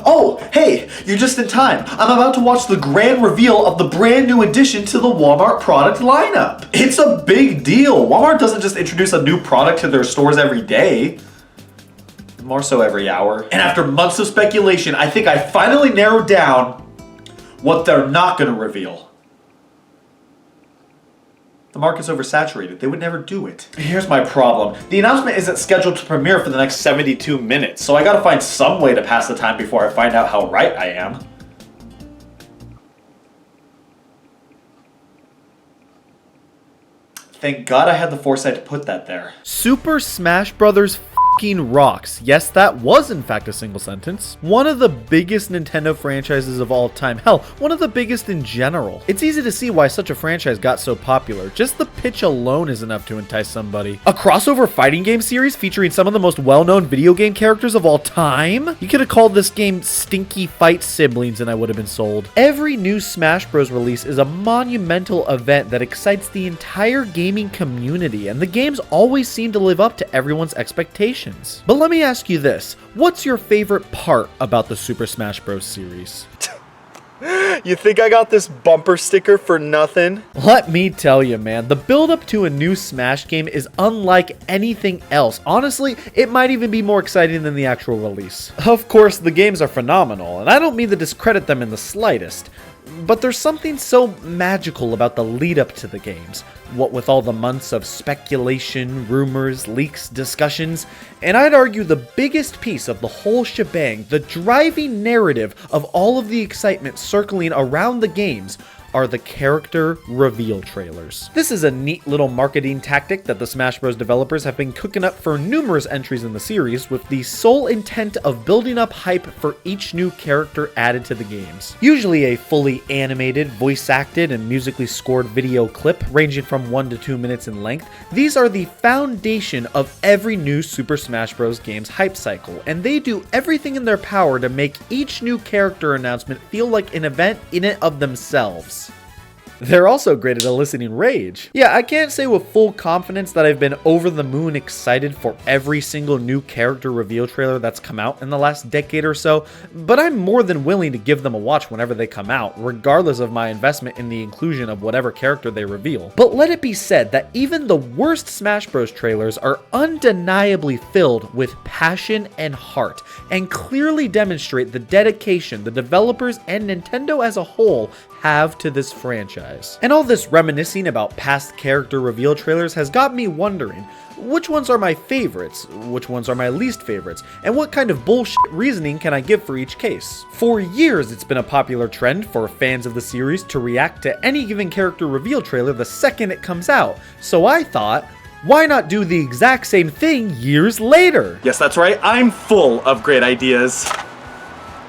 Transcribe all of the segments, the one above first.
Oh, hey, you're just in time. I'm about to watch the grand reveal of the brand new addition to the Walmart product lineup. It's a big deal. Walmart doesn't just introduce a new product to their stores every day. More so every hour. And after months of speculation, I think I finally narrowed down what they're not going to reveal. The market's oversaturated. They would never do it. Here's my problem. The announcement isn't scheduled to premiere for the next 72 minutes, so I gotta find some way to pass the time before I find out how right I am. Thank God I had the foresight to put that there. Super Smash Bros. Rocks. Yes, that was in fact a single sentence. One of the biggest Nintendo franchises of all time. Hell, one of the biggest in general. It's easy to see why such a franchise got so popular. Just the pitch alone is enough to entice somebody. A crossover fighting game series featuring some of the most well-known video game characters of all time? You could have called this game Stinky Fight Siblings and I would have been sold. Every new Smash Bros. Release is a monumental event that excites the entire gaming community, and the games always seem to live up to everyone's expectations. But let me ask you this, what's your favorite part about the Super Smash Bros. Series? You think I got this bumper sticker for nothing? Let me tell you, man, the build up to a new Smash game is unlike anything else. Honestly, it might even be more exciting than the actual release. Of course, the games are phenomenal, and I don't mean to discredit them in the slightest. But there's something so magical about the lead up to the games. What with all the months of speculation, rumors, leaks, discussions, and I'd argue the biggest piece of the whole shebang, the driving narrative of all of the excitement circling around the games, are the character reveal trailers. This is a neat little marketing tactic that the Smash Bros. Developers have been cooking up for numerous entries in the series, with the sole intent of building up hype for each new character added to the games. Usually a fully animated, voice-acted, and musically scored video clip ranging from 1 to 2 minutes in length, these are the foundation of every new Super Smash Bros. Game's hype cycle, and they do everything in their power to make each new character announcement feel like an event in and of themselves. They're also great at eliciting rage. Yeah, I can't say with full confidence that I've been over the moon excited for every single new character reveal trailer that's come out in the last decade or so, but I'm more than willing to give them a watch whenever they come out, regardless of my investment in the inclusion of whatever character they reveal. But let it be said that even the worst Smash Bros. Trailers are undeniably filled with passion and heart, and clearly demonstrate the dedication the developers and Nintendo as a whole have to this franchise. And all this reminiscing about past character reveal trailers has got me wondering, which ones are my favorites, which ones are my least favorites, and what kind of bullshit reasoning can I give for each case? For years, it's been a popular trend for fans of the series to react to any given character reveal trailer the second it comes out, so I thought, why not do the exact same thing years later? Yes, that's right. I'm full of great ideas.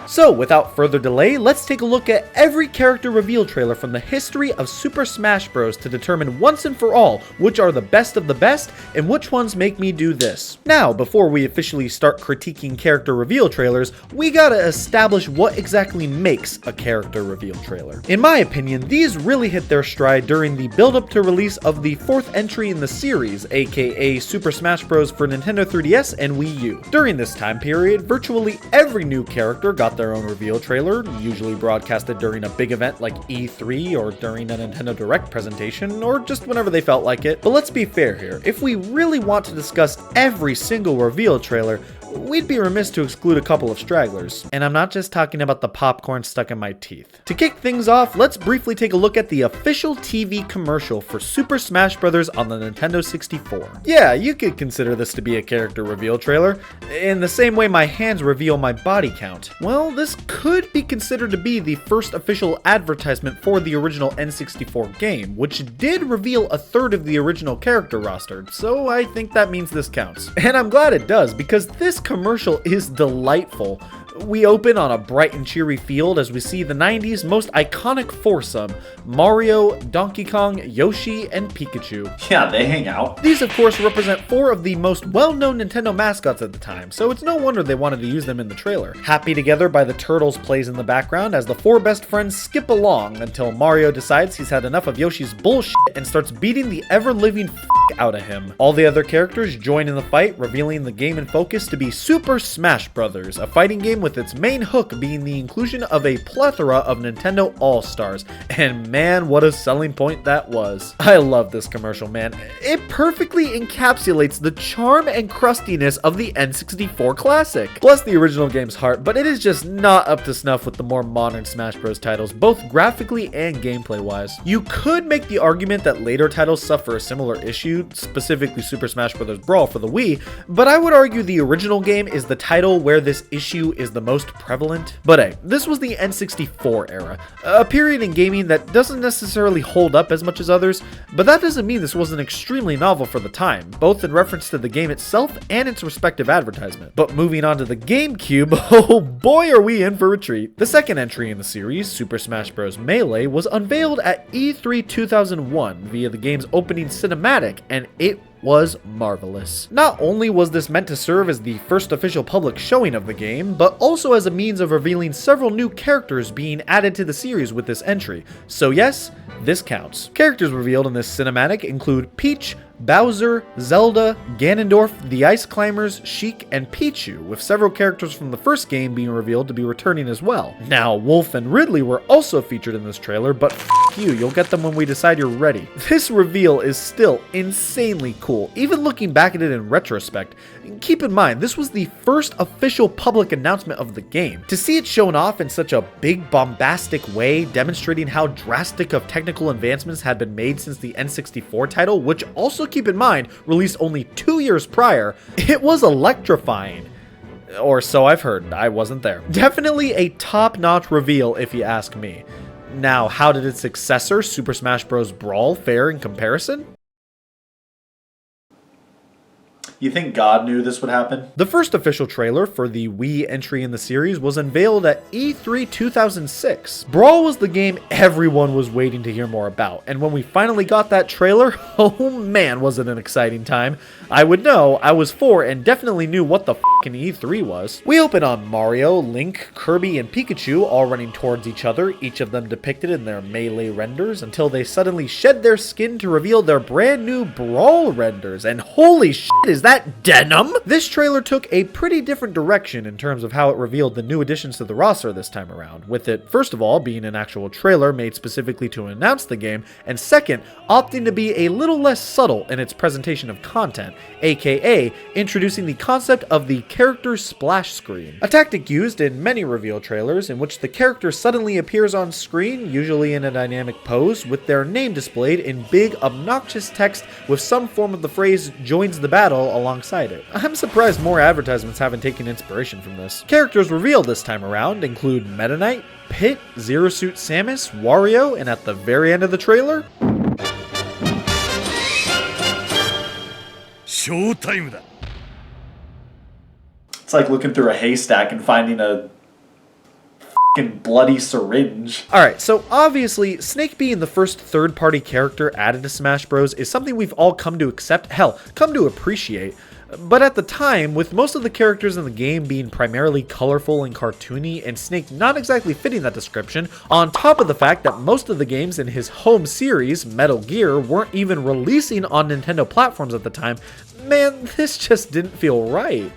So, without further delay, let's take a look at every character reveal trailer from the history of Super Smash Bros. To determine once and for all which are the best of the best and which ones make me do this. Now, before we officially start critiquing character reveal trailers, we gotta establish what exactly makes a character reveal trailer. In my opinion, these really hit their stride during the build-up to release of the fourth entry in the series, aka Super Smash Bros. For Nintendo 3DS and Wii U. During this time period, virtually every new character got their own reveal trailer, usually broadcasted during a big event like E3 or during a Nintendo Direct presentation, or just whenever they felt like it. But let's be fair here, if we really want to discuss every single reveal trailer, we'd be remiss to exclude a couple of stragglers. And I'm not just talking about the popcorn stuck in my teeth. To kick things off, let's briefly take a look at the official TV commercial for Super Smash Bros. On the Nintendo 64. Yeah, you could consider this to be a character reveal trailer, in the same way my hands reveal my body count. Well, this could be considered to be the first official advertisement for the original N64 game, which did reveal a third of the original character roster, so I think that means this counts. And I'm glad it does, because this commercial is delightful. We open on a bright and cheery field as we see the 90s most iconic foursome, Mario, Donkey Kong, Yoshi, and Pikachu. Yeah, they hang out. These of course represent four of the most well-known Nintendo mascots at the time, so it's no wonder they wanted to use them in the trailer. Happy Together by the Turtles plays in the background as the four best friends skip along until Mario decides he's had enough of Yoshi's bullshit and starts beating the ever-living out of him. All the other characters join in the fight, revealing the game in focus to be Super Smash Bros., a fighting game with its main hook being the inclusion of a plethora of Nintendo All-Stars. And man, what a selling point that was. I love this commercial, man. It perfectly encapsulates the charm and crustiness of the N64 classic. Bless the original game's heart, but it is just not up to snuff with the more modern Smash Bros. Titles, both graphically and gameplay-wise. You could make the argument that later titles suffer a similar issue, specifically Super Smash Bros. Brawl for the Wii, but I would argue the original game is the title where this issue is the most prevalent. But hey, this was the N64 era, a period in gaming that doesn't necessarily hold up as much as others, but that doesn't mean this wasn't extremely novel for the time, both in reference to the game itself and its respective advertisement. But moving on to the GameCube, oh boy are we in for a treat. The second entry in the series, Super Smash Bros. Melee, was unveiled at E3 2001 via the game's opening cinematic, and it was marvelous. Not only was this meant to serve as the first official public showing of the game, but also as a means of revealing several new characters being added to the series with this entry. So yes, this counts. Characters revealed in this cinematic include Peach, Bowser, Zelda, Ganondorf, the Ice Climbers, Sheik, and Pichu, with several characters from the first game being revealed to be returning as well. Now, Wolf and Ridley were also featured in this trailer, but f*** you, you'll get them when we decide you're ready. This reveal is still insanely cool, even looking back at it in retrospect. Keep in mind, this was the first official public announcement of the game. To see it shown off in such a big, bombastic way, demonstrating how drastic of technical advancements had been made since the N64 title, which also keep in mind, released only 2 years prior, it was electrifying. Or so I've heard, I wasn't there. Definitely a top-notch reveal if you ask me. Now, how did its successor, Super Smash Bros. Brawl, fare in comparison? You think God knew this would happen? The first official trailer for the Wii entry in the series was unveiled at E3 2006. Brawl was the game everyone was waiting to hear more about, and when we finally got that trailer, oh man, was it an exciting time. I would know, I was 4 and definitely knew what the fucking E3 was. We open on Mario, Link, Kirby, and Pikachu all running towards each other, each of them depicted in their Melee renders, until they suddenly shed their skin to reveal their brand new Brawl renders, and holy shit, is that denim? This trailer took a pretty different direction in terms of how it revealed the new additions to the roster this time around, with it first of all being an actual trailer made specifically to announce the game, and second, opting to be a little less subtle in its presentation of content, aka introducing the concept of the character splash screen, a tactic used in many reveal trailers in which the character suddenly appears on screen, usually in a dynamic pose, with their name displayed in big obnoxious text with some form of the phrase "joins the battle" alongside it. I'm surprised more advertisements haven't taken inspiration from this. Characters revealed this time around include Meta Knight, Pit, Zero Suit Samus, Wario, and at the very end of the trailer, Showtime da. It's like looking through a haystack and finding a fucking bloody syringe. Alright, so obviously, Snake being the first third-party character added to Smash Bros. Is something we've all come to accept, hell, come to appreciate. But at the time, with most of the characters in the game being primarily colorful and cartoony, and Snake not exactly fitting that description, on top of the fact that most of the games in his home series, Metal Gear, weren't even releasing on Nintendo platforms at the time, man, this just didn't feel right.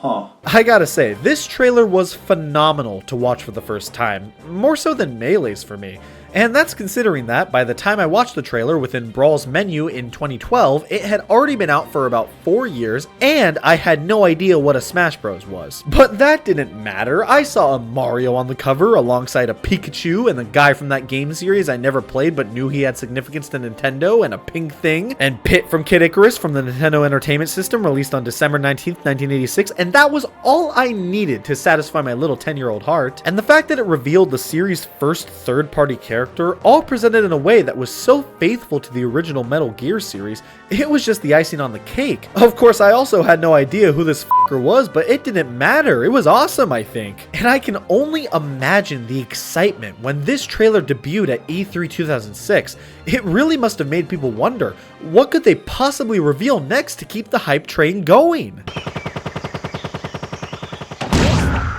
Huh. I gotta say, this trailer was phenomenal to watch for the first time, more so than Melee's for me. And that's considering that, by the time I watched the trailer within Brawl's menu in 2012, it had already been out for about 4 years, and I had no idea what a Smash Bros. Was. But that didn't matter. I saw a Mario on the cover alongside a Pikachu and the guy from that game series I never played but knew he had significance to Nintendo, and a pink thing, and Pit from Kid Icarus from the Nintendo Entertainment System, released on December 19th, 1986, and that was all I needed to satisfy my little 10-year-old heart. And the fact that it revealed the series' first third-party character, all presented in a way that was so faithful to the original Metal Gear series, it was just the icing on the cake. Of course, I also had no idea who this fucker was, but it didn't matter. It was awesome, I think. And I can only imagine the excitement when this trailer debuted at E3 2006. It really must have made people wonder, what could they possibly reveal next to keep the hype train going?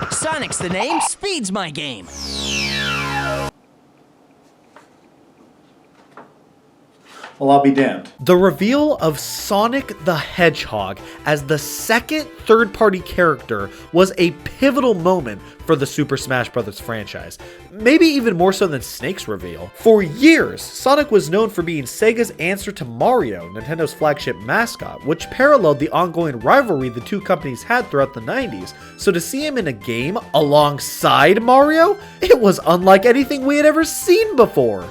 Sonic's the name, speed's my game. Well, I'll be damned. The reveal of Sonic the Hedgehog as the second third-party character was a pivotal moment for the Super Smash Bros. Franchise. Maybe even more so than Snake's reveal. For years, Sonic was known for being Sega's answer to Mario, Nintendo's flagship mascot, which paralleled the ongoing rivalry the two companies had throughout the 90s. So to see him in a game alongside Mario, it was unlike anything we had ever seen before.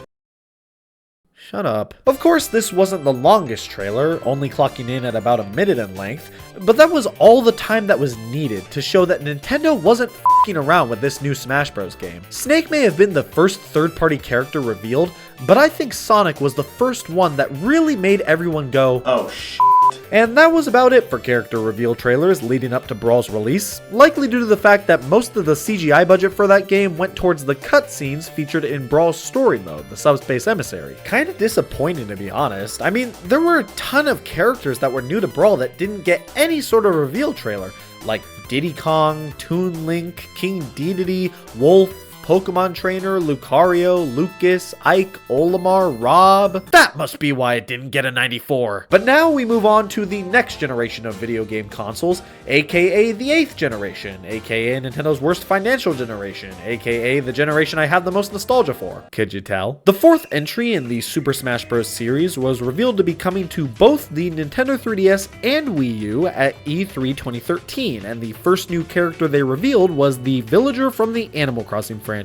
Shut up. Of course, this wasn't the longest trailer, only clocking in at about a minute in length, but that was all the time that was needed to show that Nintendo wasn't f***ing around with this new Smash Bros. Game. Snake may have been the first third-party character revealed, but I think Sonic was the first one that really made everyone go, oh shit. And that was about it for character reveal trailers leading up to Brawl's release, likely due to the fact that most of the CGI budget for that game went towards the cutscenes featured in Brawl's story mode, the Subspace Emissary. Kinda disappointing to be honest. I mean, there were a ton of characters that were new to Brawl that didn't get any sort of reveal trailer, like Diddy Kong, Toon Link, King Dedede, Wolf, Pokemon Trainer, Lucario, Lucas, Ike, Olimar, Rob. That must be why it didn't get a 94. But now we move on to the next generation of video game consoles, aka the 8th generation, aka Nintendo's worst financial generation, aka the generation I have the most nostalgia for. Could you tell? The fourth entry in the Super Smash Bros. Series was revealed to be coming to both the Nintendo 3DS and Wii U at E3 2013, and the first new character they revealed was the villager from the Animal Crossing franchise.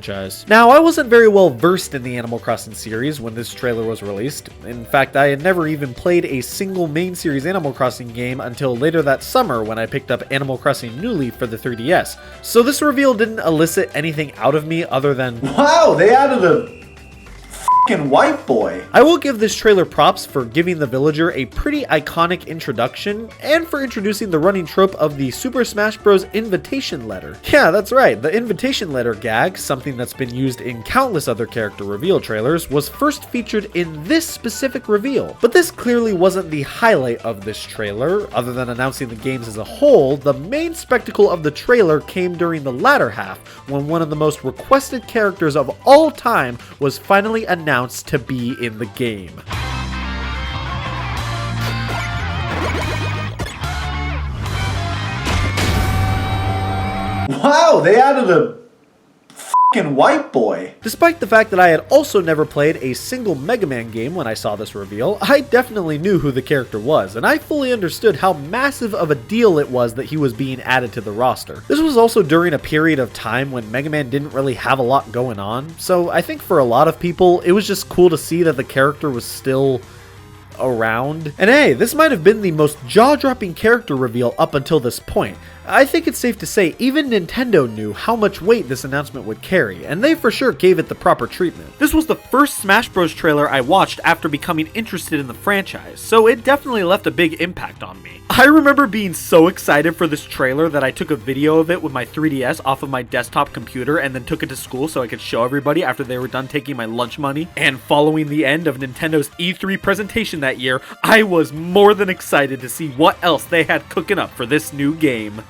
Now, I wasn't very well versed in the Animal Crossing series when this trailer was released. In fact, I had never even played a single main series Animal Crossing game until later that summer when I picked up Animal Crossing New Leaf for the 3DS. So this reveal didn't elicit anything out of me other than, wow, they added a f***ing white boy. I will give this trailer props for giving the villager a pretty iconic introduction and for introducing the running trope of the Super Smash Bros. Invitation letter. Yeah, that's right, the invitation letter gag, something that's been used in countless other character reveal trailers, was first featured in this specific reveal. But this clearly wasn't the highlight of this trailer. Other than announcing the games as a whole, the main spectacle of the trailer came during the latter half, when one of the most requested characters of all time was finally announced to be in the game. Wow, they added a f***ing white boy. Despite the fact that I had also never played a single Mega Man game when I saw this reveal, I definitely knew who the character was, and I fully understood how massive of a deal it was that he was being added to the roster. This was also during a period of time when Mega Man didn't really have a lot going on, so I think for a lot of people, it was just cool to see that the character was still around. And hey, this might have been the most jaw-dropping character reveal up until this point. I think it's safe to say even Nintendo knew how much weight this announcement would carry, and they for sure gave it the proper treatment. This was the first Smash Bros. Trailer I watched after becoming interested in the franchise, so it definitely left a big impact on me. I remember being so excited for this trailer that I took a video of it with my 3DS off of my desktop computer and then took it to school so I could show everybody after they were done taking my lunch money. And following the end of Nintendo's E3 presentation that year, I was more than excited to see what else they had cooking up for this new game.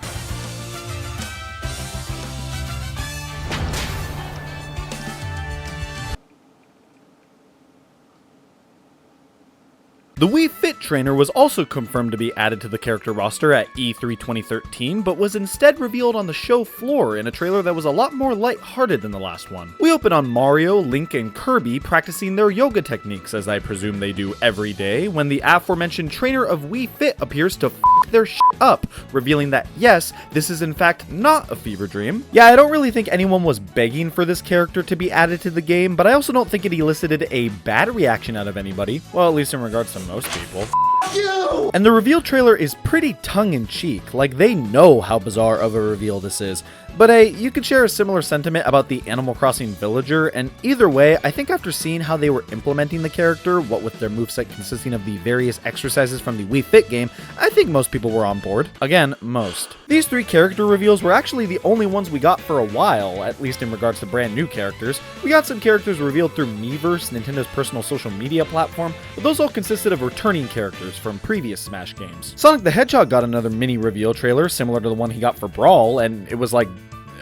The Wii Fit trainer was also confirmed to be added to the character roster at E3 2013, but was instead revealed on the show floor in a trailer that was a lot more lighthearted than the last one. We open on Mario, Link, and Kirby practicing their yoga techniques, as I presume they do every day, when the aforementioned trainer of Wii Fit appears to f*** their shit up, revealing that yes, this is in fact not a fever dream. Yeah, I don't really think anyone was begging for this character to be added to the game, but I also don't think it elicited a bad reaction out of anybody. Well, at least in regards to most people. You! And the reveal trailer is pretty tongue-in-cheek, like they know how bizarre of a reveal this is. But hey, you could share a similar sentiment about the Animal Crossing villager, and either way, I think after seeing how they were implementing the character, what with their moveset consisting of the various exercises from the Wii Fit game, I think most people were on board. Again, most. These three character reveals were actually the only ones we got for a while, at least in regards to brand new characters. We got some characters revealed through Miiverse, Nintendo's personal social media platform, but those all consisted of returning characters from previous Smash games. Sonic the Hedgehog got another mini reveal trailer similar to the one he got for Brawl, and it was like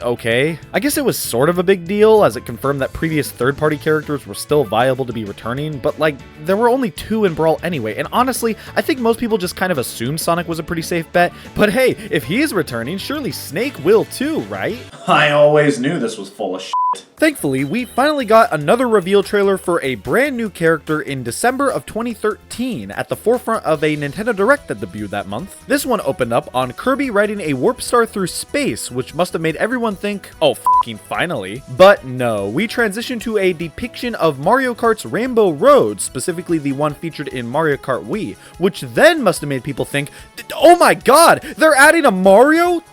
okay. I guess it was sort of a big deal, as it confirmed that previous third-party characters were still viable to be returning, but like, there were only 2 in Brawl anyway, and honestly, I think most people just kind of assumed Sonic was a pretty safe bet, but hey, if he is returning, surely Snake will too, right? I always knew this was full of shit. Thankfully, we finally got another reveal trailer for a brand new character in December of 2013 at the forefront of a Nintendo Direct that debuted that month. This one opened up on Kirby riding a warp star through space, which must have made everyone think, oh f***ing finally. But no, we transitioned to a depiction of Mario Kart's Rainbow Road, specifically the one featured in Mario Kart Wii, which then must have made people think, oh my god, they're adding a Mario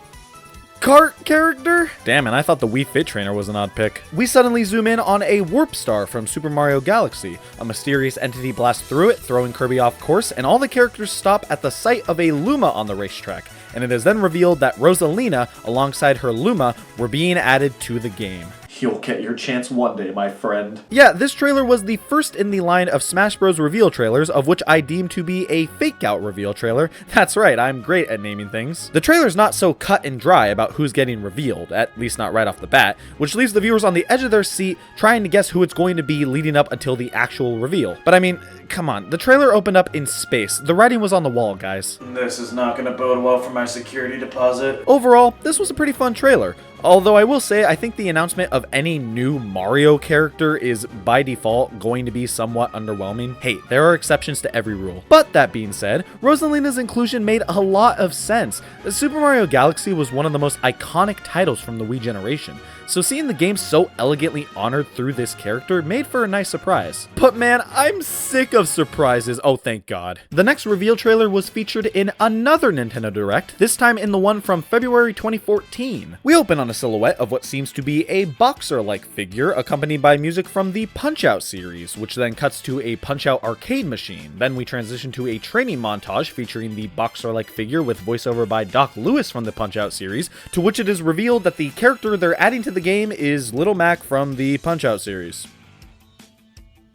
Kart character? Damn it, I thought the Wii Fit Trainer was an odd pick. We suddenly zoom in on a warp star from Super Mario Galaxy. A mysterious entity blasts through it, throwing Kirby off course, and all the characters stop at the sight of a Luma on the racetrack. And it is then revealed that Rosalina, alongside her Luma, were being added to the game. You'll get your chance one day, my friend. Yeah, this trailer was the first in the line of Smash Bros. Reveal trailers, of which I deem to be a fake-out reveal trailer. That's right, I'm great at naming things. The trailer's not so cut and dry about who's getting revealed, at least not right off the bat, which leaves the viewers on the edge of their seat trying to guess who it's going to be leading up until the actual reveal. But I mean, come on, the trailer opened up in space. The writing was on the wall, guys. This is not gonna bode well for my security deposit. Overall, this was a pretty fun trailer. Although I will say, I think the announcement of any new Mario character is, by default, going to be somewhat underwhelming. Hey, there are exceptions to every rule. But that being said, Rosalina's inclusion made a lot of sense. Super Mario Galaxy was one of the most iconic titles from the Wii generation, so seeing the game so elegantly honored through this character made for a nice surprise. But man, I'm sick of surprises, oh thank god. The next reveal trailer was featured in another Nintendo Direct, this time in the one from February 2014. We open on a silhouette of what seems to be a boxer-like figure, accompanied by music from the Punch-Out series, which then cuts to a Punch-Out arcade machine. Then we transition to a training montage featuring the boxer-like figure with voiceover by Doc Lewis from the Punch-Out series, to which it is revealed that the character they're adding to the game is Little Mac from the Punch-Out series.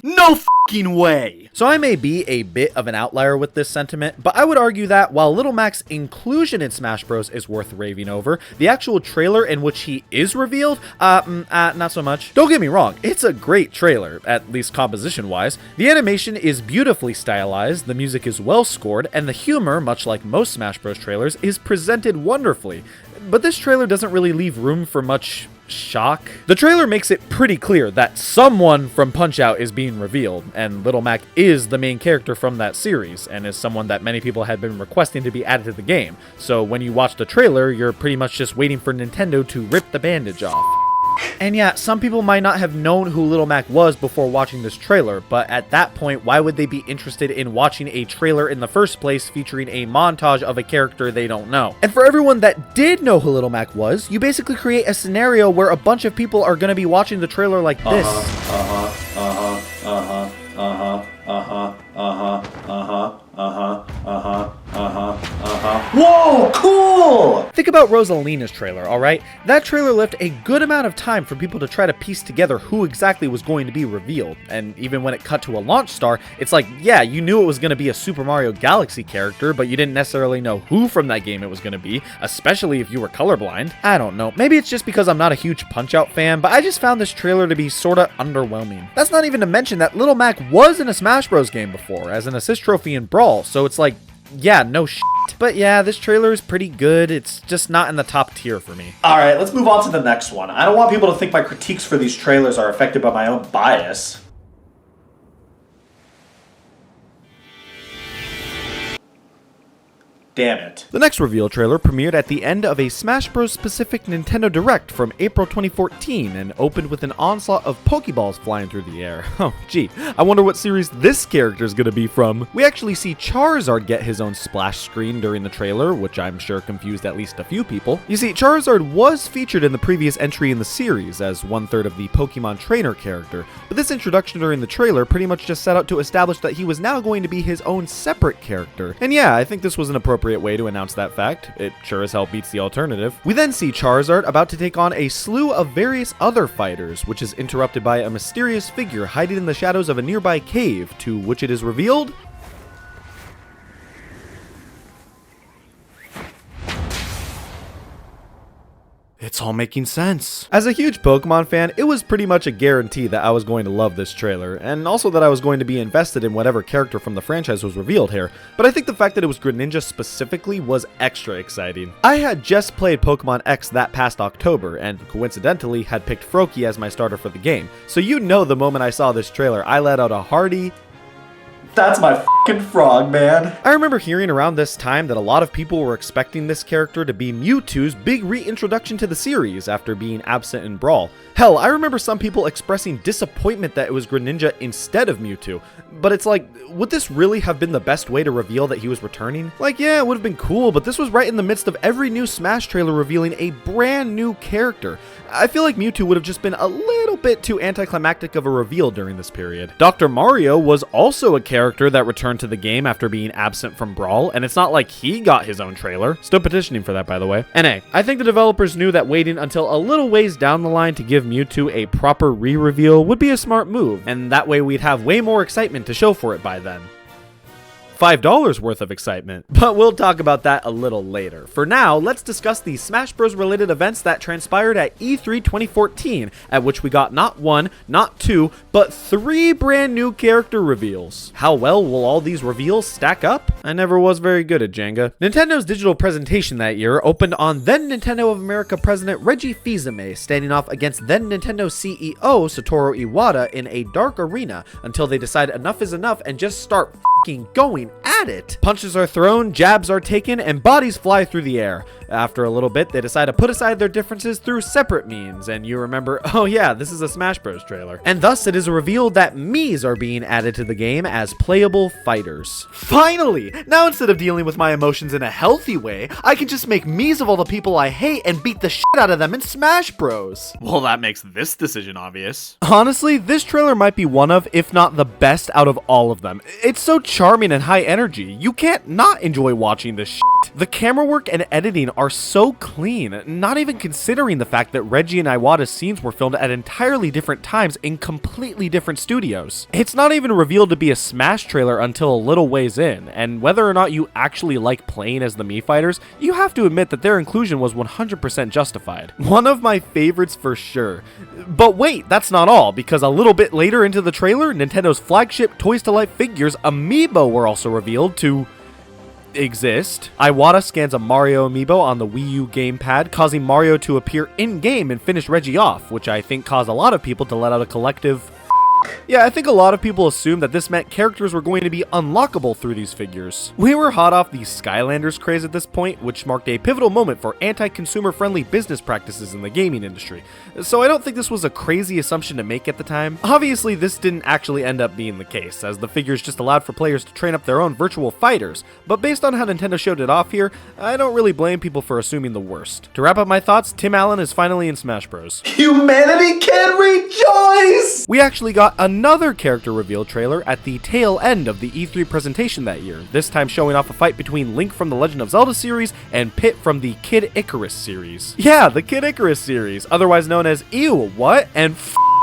No fucking way! So I may be a bit of an outlier with this sentiment, but I would argue that while Little Mac's inclusion in Smash Bros. Is worth raving over, the actual trailer in which he is revealed, not so much. Don't get me wrong, it's a great trailer, at least composition-wise. The animation is beautifully stylized, the music is well scored, and the humor, much like most Smash Bros. Trailers, is presented wonderfully. But this trailer doesn't really leave room for much shock. The trailer makes it pretty clear that someone from Punch-Out is being revealed, and Little Mac is the main character from that series, and is someone that many people had been requesting to be added to the game. So when you watch the trailer, you're pretty much just waiting for Nintendo to rip the bandage off. And yeah, some people might not have known who Little Mac was before watching this trailer, but at that point, why would they be interested in watching a trailer in the first place featuring a montage of a character they don't know? And for everyone that did know who Little Mac was, you basically create a scenario where a bunch of people are going to be watching the trailer like this. Whoa, cool! Think about Rosalina's trailer, alright? That trailer left a good amount of time for people to try to piece together who exactly was going to be revealed. And even when it cut to a launch star, it's like, yeah, you knew it was going to be a Super Mario Galaxy character, but you didn't necessarily know who from that game it was going to be, especially if you were colorblind. I don't know. Maybe it's just because I'm not a huge Punch-Out fan, but I just found this trailer to be sorta underwhelming. That's not even to mention that Little Mac was in a Smash Bros. Game before, as an assist trophy in Brawl, so it's like, yeah, no shit. But yeah, this trailer is pretty good. It's just not in the top tier for me. Alright, let's move on to the next one. I don't want people to think my critiques for these trailers are affected by my own bias. Damn it. The next reveal trailer premiered at the end of a Smash Bros. Specific Nintendo Direct from April 2014 and opened with an onslaught of Pokeballs flying through the air. Oh, gee, I wonder what series this character is going to be from. We actually see Charizard get his own splash screen during the trailer, which I'm sure confused at least a few people. You see, Charizard was featured in the previous entry in the series as 1/3 of the Pokemon trainer character, but this introduction during the trailer pretty much just set out to establish that he was now going to be his own separate character. And yeah, I think this was an appropriate way to announce that fact. It sure as hell beats the alternative. We then see Charizard about to take on a slew of various other fighters, which is interrupted by a mysterious figure hiding in the shadows of a nearby cave, to which it is revealed It's all making sense. As a huge Pokemon fan, it was pretty much a guarantee that I was going to love this trailer, and also that I was going to be invested in whatever character from the franchise was revealed here, but I think the fact that it was Greninja specifically was extra exciting. I had just played Pokemon X that past October, and coincidentally had picked Froakie as my starter for the game, so you know the moment I saw this trailer, I let out a hearty, That's my fucking frog, man. I remember hearing around this time that a lot of people were expecting this character to be Mewtwo's big reintroduction to the series after being absent in Brawl. Hell, I remember some people expressing disappointment that it was Greninja instead of Mewtwo. But it's like, would this really have been the best way to reveal that he was returning? Like, yeah, it would have been cool, but this was right in the midst of every new Smash trailer revealing a brand new character. I feel like Mewtwo would have just been a little bit too anticlimactic of a reveal during this period. Dr. Mario was also a character that returned to the game after being absent from Brawl, and it's not like he got his own trailer. Still petitioning for that, by the way. And hey, I think the developers knew that waiting until a little ways down the line to give Mewtwo a proper re-reveal would be a smart move, and that way we'd have way more excitement to show for it by then. $5 worth of excitement. But we'll talk about that a little later. For now, let's discuss the Smash Bros. Related events that transpired at E3 2014, at which we got not one, not two, but 3 brand new character reveals. How well will all these reveals stack up? I never was very good at Jenga. Nintendo's digital presentation that year opened on then Nintendo of America President Reggie Fils-Aimé standing off against then Nintendo CEO Satoru Iwata in a dark arena until they decide enough is enough and just start going at it. Punches are thrown, jabs are taken, and bodies fly through the air. After a little bit, they decide to put aside their differences through separate means, and you remember, oh yeah, this is a Smash Bros. Trailer. And thus, it is revealed that Miis are being added to the game as playable fighters. Finally! Now instead of dealing with my emotions in a healthy way, I can just make Miis of all the people I hate and beat the shit out of them in Smash Bros. Well, that makes this decision obvious. Honestly, this trailer might be one of, if not the best out of all of them. It's so charming and high energy, you can't not enjoy watching this shit. The camera work and editing are so clean, not even considering the fact that Reggie and Iwata's scenes were filmed at entirely different times in completely different studios. It's not even revealed to be a Smash trailer until a little ways in, and whether or not you actually like playing as the Mii fighters, you have to admit that their inclusion was 100% justified. One of my favorites for sure. But wait, that's not all, because a little bit later into the trailer, Nintendo's flagship Toys to Life figures Amiibo were also revealed to exist. Iwata scans a Mario amiibo on the Wii U gamepad, causing Mario to appear in-game and finish Reggie off, which I think caused a lot of people to let out a collective yeah, I think a lot of people assumed that this meant characters were going to be unlockable through these figures. We were hot off the Skylanders craze at this point, which marked a pivotal moment for anti-consumer friendly business practices in the gaming industry, so I don't think this was a crazy assumption to make at the time. Obviously, this didn't actually end up being the case, as the figures just allowed for players to train up their own virtual fighters, but based on how Nintendo showed it off here, I don't really blame people for assuming the worst. To wrap up my thoughts, Tim Allen is finally in Smash Bros. Humanity can rejoice! We actually got another character reveal trailer at the tail end of the E3 presentation that year, this time showing off a fight between Link from the Legend of Zelda series and Pit from the Kid Icarus series. Yeah, the Kid Icarus series, otherwise known as Ew, what? And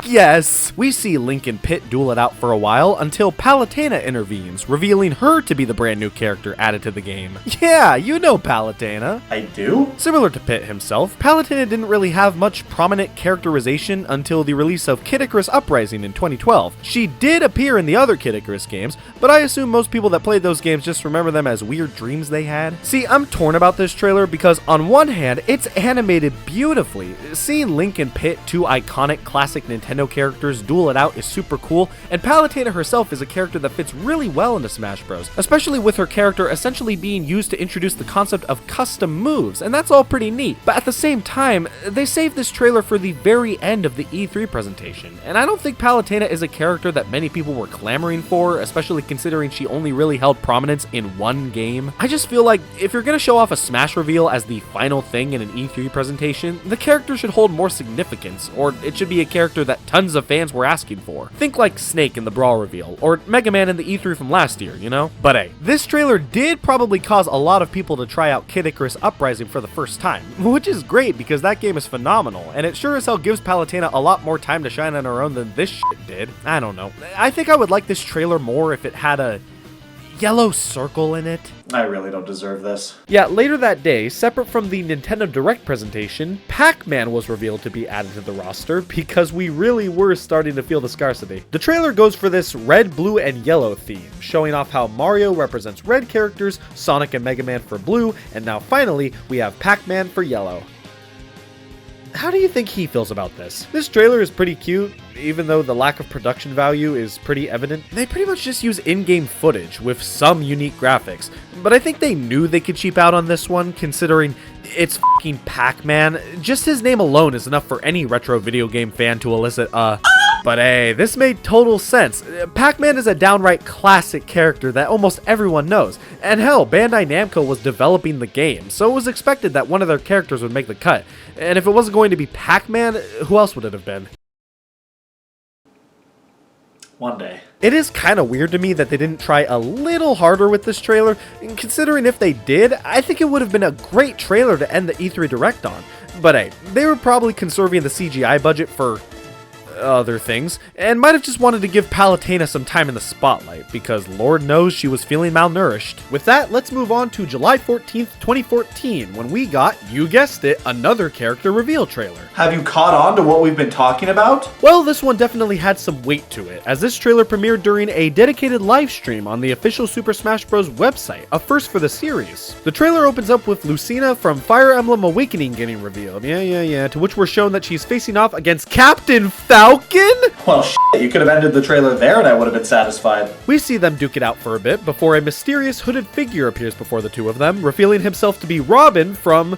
yes! We see Link and Pit duel it out for a while until Palutena intervenes, revealing her to be the brand new character added to the game. Yeah, you know Palutena. I do? Similar to Pit himself, Palutena didn't really have much prominent characterization until the release of Kid Icarus Uprising in 2012. She did appear in the other Kid Icarus games, but I assume most people that played those games just remember them as weird dreams they had. See, I'm torn about this trailer because on one hand, it's animated beautifully. Seeing Link and Pit, two iconic classic Nintendo characters, duel it out is super cool, and Palutena herself is a character that fits really well into Smash Bros, especially with her character essentially being used to introduce the concept of custom moves, and that's all pretty neat. But at the same time, they saved this trailer for the very end of the E3 presentation, and I don't think Palutena is a character that many people were clamoring for, especially considering she only really held prominence in one game. I just feel like if you're gonna show off a Smash reveal as the final thing in an E3 presentation, the character should hold more significance, or it should be a character that tons of fans were asking for. Think like Snake in the Brawl reveal, or Mega Man in the E3 from last year, you know? But hey, this trailer did probably cause a lot of people to try out Kid Icarus Uprising for the first time, which is great because that game is phenomenal, and it sure as hell gives Palutena a lot more time to shine on her own than this shit did. I don't know. I think I would like this trailer more if it had a yellow circle in it? I really don't deserve this. Yeah, later that day, separate from the Nintendo Direct presentation, Pac-Man was revealed to be added to the roster because we really were starting to feel the scarcity. The trailer goes for this red, blue, and yellow theme, showing off how Mario represents red characters, Sonic and Mega Man for blue, and now finally, we have Pac-Man for yellow. How do you think he feels about this? This trailer is pretty cute, even though the lack of production value is pretty evident. They pretty much just use in-game footage with some unique graphics, but I think they knew they could cheap out on this one, considering it's f***ing Pac-Man. Just his name alone is enough for any retro video game fan to elicit a... But hey, this made total sense. Pac-Man is a downright classic character that almost everyone knows, and hell, Bandai Namco was developing the game, so it was expected that one of their characters would make the cut. And if it wasn't going to be Pac-Man, who else would it have been? One day. It is kind of weird to me that they didn't try a little harder with this trailer, and considering if they did, I think it would have been a great trailer to end the E3 Direct on. But hey, they were probably conserving the CGI budget for other things, and might have just wanted to give Palutena some time in the spotlight, because Lord knows she was feeling malnourished. With that, let's move on to July 14th, 2014, when we got, you guessed it, another character reveal trailer. Have you caught on to what we've been talking about? Well, this one definitely had some weight to it, as this trailer premiered during a dedicated live stream on the official Super Smash Bros. Website, a first for the series. The trailer opens up with Lucina from Fire Emblem Awakening getting revealed, to which we're shown that she's facing off against Captain Falcon? Well, shit, you could have ended the trailer there and I would have been satisfied. We see them duke it out for a bit before a mysterious hooded figure appears before the two of them, revealing himself to be Robin from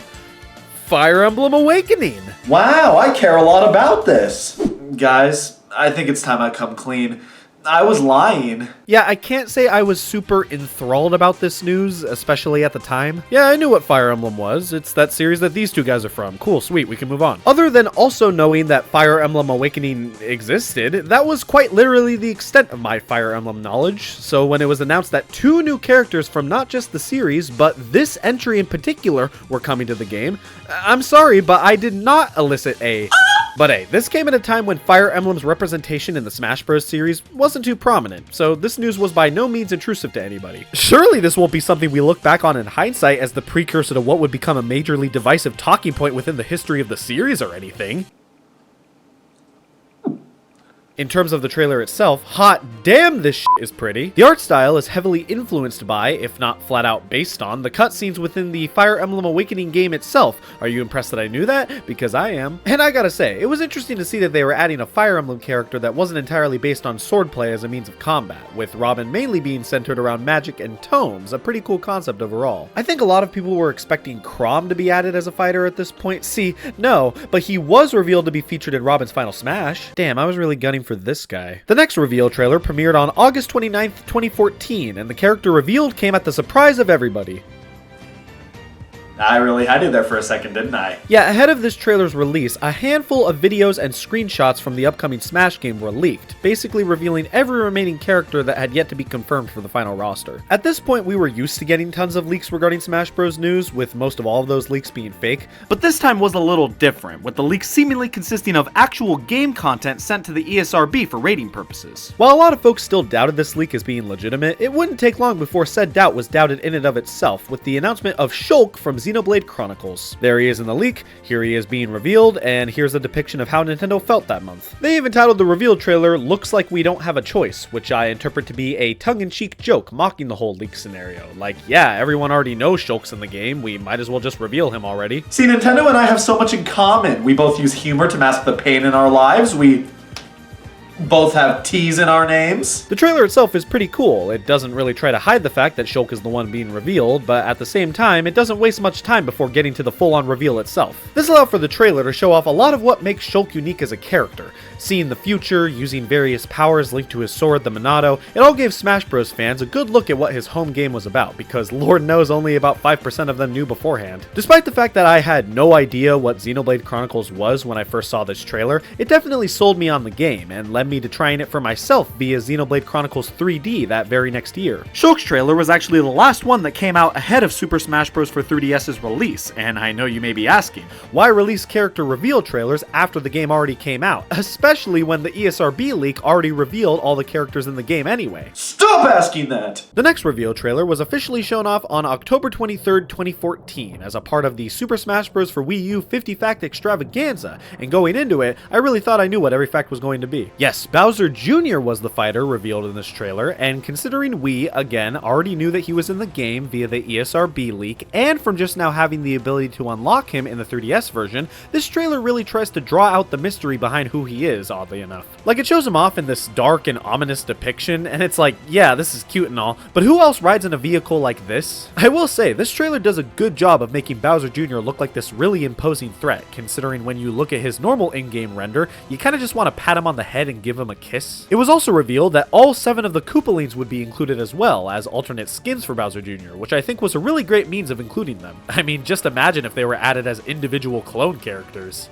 Fire Emblem Awakening. Wow, I care a lot about this. Guys, I think it's time I come clean. I was lying. Yeah, I can't say I was super enthralled about this news, especially at the time. Yeah, I knew what Fire Emblem was. It's that series that these two guys are from. Cool, sweet, we can move on. Other than also knowing that Fire Emblem Awakening existed, that was quite literally the extent of my Fire Emblem knowledge. So when it was announced that two new characters from not just the series, but this entry in particular were coming to the game, I'm sorry, but I did not elicit a... But hey, this came at a time when Fire Emblem's representation in the Smash Bros. Series wasn't too prominent, so this news was by no means intrusive to anybody. Surely this won't be something we look back on in hindsight as the precursor to what would become a majorly divisive talking point within the history of the series or anything. In terms of the trailer itself, hot damn this shit is pretty. The art style is heavily influenced by, if not flat out based on, the cutscenes within the Fire Emblem Awakening game itself. Are you impressed that I knew that? Because I am. And I gotta say, it was interesting to see that they were adding a Fire Emblem character that wasn't entirely based on swordplay as a means of combat, with Robin mainly being centered around magic and tomes, a pretty cool concept overall. I think a lot of people were expecting Chrom to be added as a fighter at this point. See, no, but he was revealed to be featured in Robin's Final Smash. Damn, I was really gunning for this guy. The next reveal trailer premiered on August 29th, 2014, and the character revealed came at the surprise of everybody. I really had you there for a second, didn't I? Yeah, ahead of this trailer's release, a handful of videos and screenshots from the upcoming Smash game were leaked, basically revealing every remaining character that had yet to be confirmed for the final roster. At this point, we were used to getting tons of leaks regarding Smash Bros. News, with most of all of those leaks being fake, but this time was a little different, with the leaks seemingly consisting of actual game content sent to the ESRB for rating purposes. While a lot of folks still doubted this leak as being legitimate, it wouldn't take long before said doubt was doubted in and of itself, with the announcement of Shulk from Xenoblade Chronicles. There he is in the leak, here he is being revealed, and here's a depiction of how Nintendo felt that month. They even titled the reveal trailer, "Looks Like We Don't Have a Choice," which I interpret to be a tongue-in-cheek joke mocking the whole leak scenario. Like, yeah, everyone already knows Shulk's in the game, we might as well just reveal him already. See, Nintendo and I have so much in common. We both use humor to mask the pain in our lives. We both have T's in our names. The trailer itself is pretty cool. It doesn't really try to hide the fact that Shulk is the one being revealed, but at the same time, it doesn't waste much time before getting to the full-on reveal itself. This allowed for the trailer to show off a lot of what makes Shulk unique as a character. Seeing the future, using various powers linked to his sword, the Monado, it all gave Smash Bros. Fans a good look at what his home game was about, because Lord knows only about 5% of them knew beforehand. Despite the fact that I had no idea what Xenoblade Chronicles was when I first saw this trailer, it definitely sold me on the game, and led led me to trying it for myself via Xenoblade Chronicles 3D that very next year. Shulk's trailer was actually the last one that came out ahead of Super Smash Bros. For 3DS's release, and I know you may be asking, why release character reveal trailers after the game already came out, especially when the ESRB leak already revealed all the characters in the game anyway? Stop asking that! The next reveal trailer was officially shown off on October 23rd, 2014 as a part of the Super Smash Bros. For Wii U 50 fact extravaganza, and going into it, I really thought I knew what every fact was going to be. Yes, Bowser Jr. was the fighter revealed in this trailer, and considering we, again, already knew that he was in the game via the ESRB leak, and from just now having the ability to unlock him in the 3DS version, this trailer really tries to draw out the mystery behind who he is, oddly enough. Like, it shows him off in this dark and ominous depiction, and it's like, yeah, this is cute and all, but who else rides in a vehicle like this? I will say, this trailer does a good job of making Bowser Jr. look like this really imposing threat, considering when you look at his normal in-game render, you kinda just want to pat him on the head and give him a kiss. It was also revealed that all 7 of the Koopalings would be included as well, as alternate skins for Bowser Jr., which I think was a really great means of including them. I mean, just imagine if they were added as individual clone characters.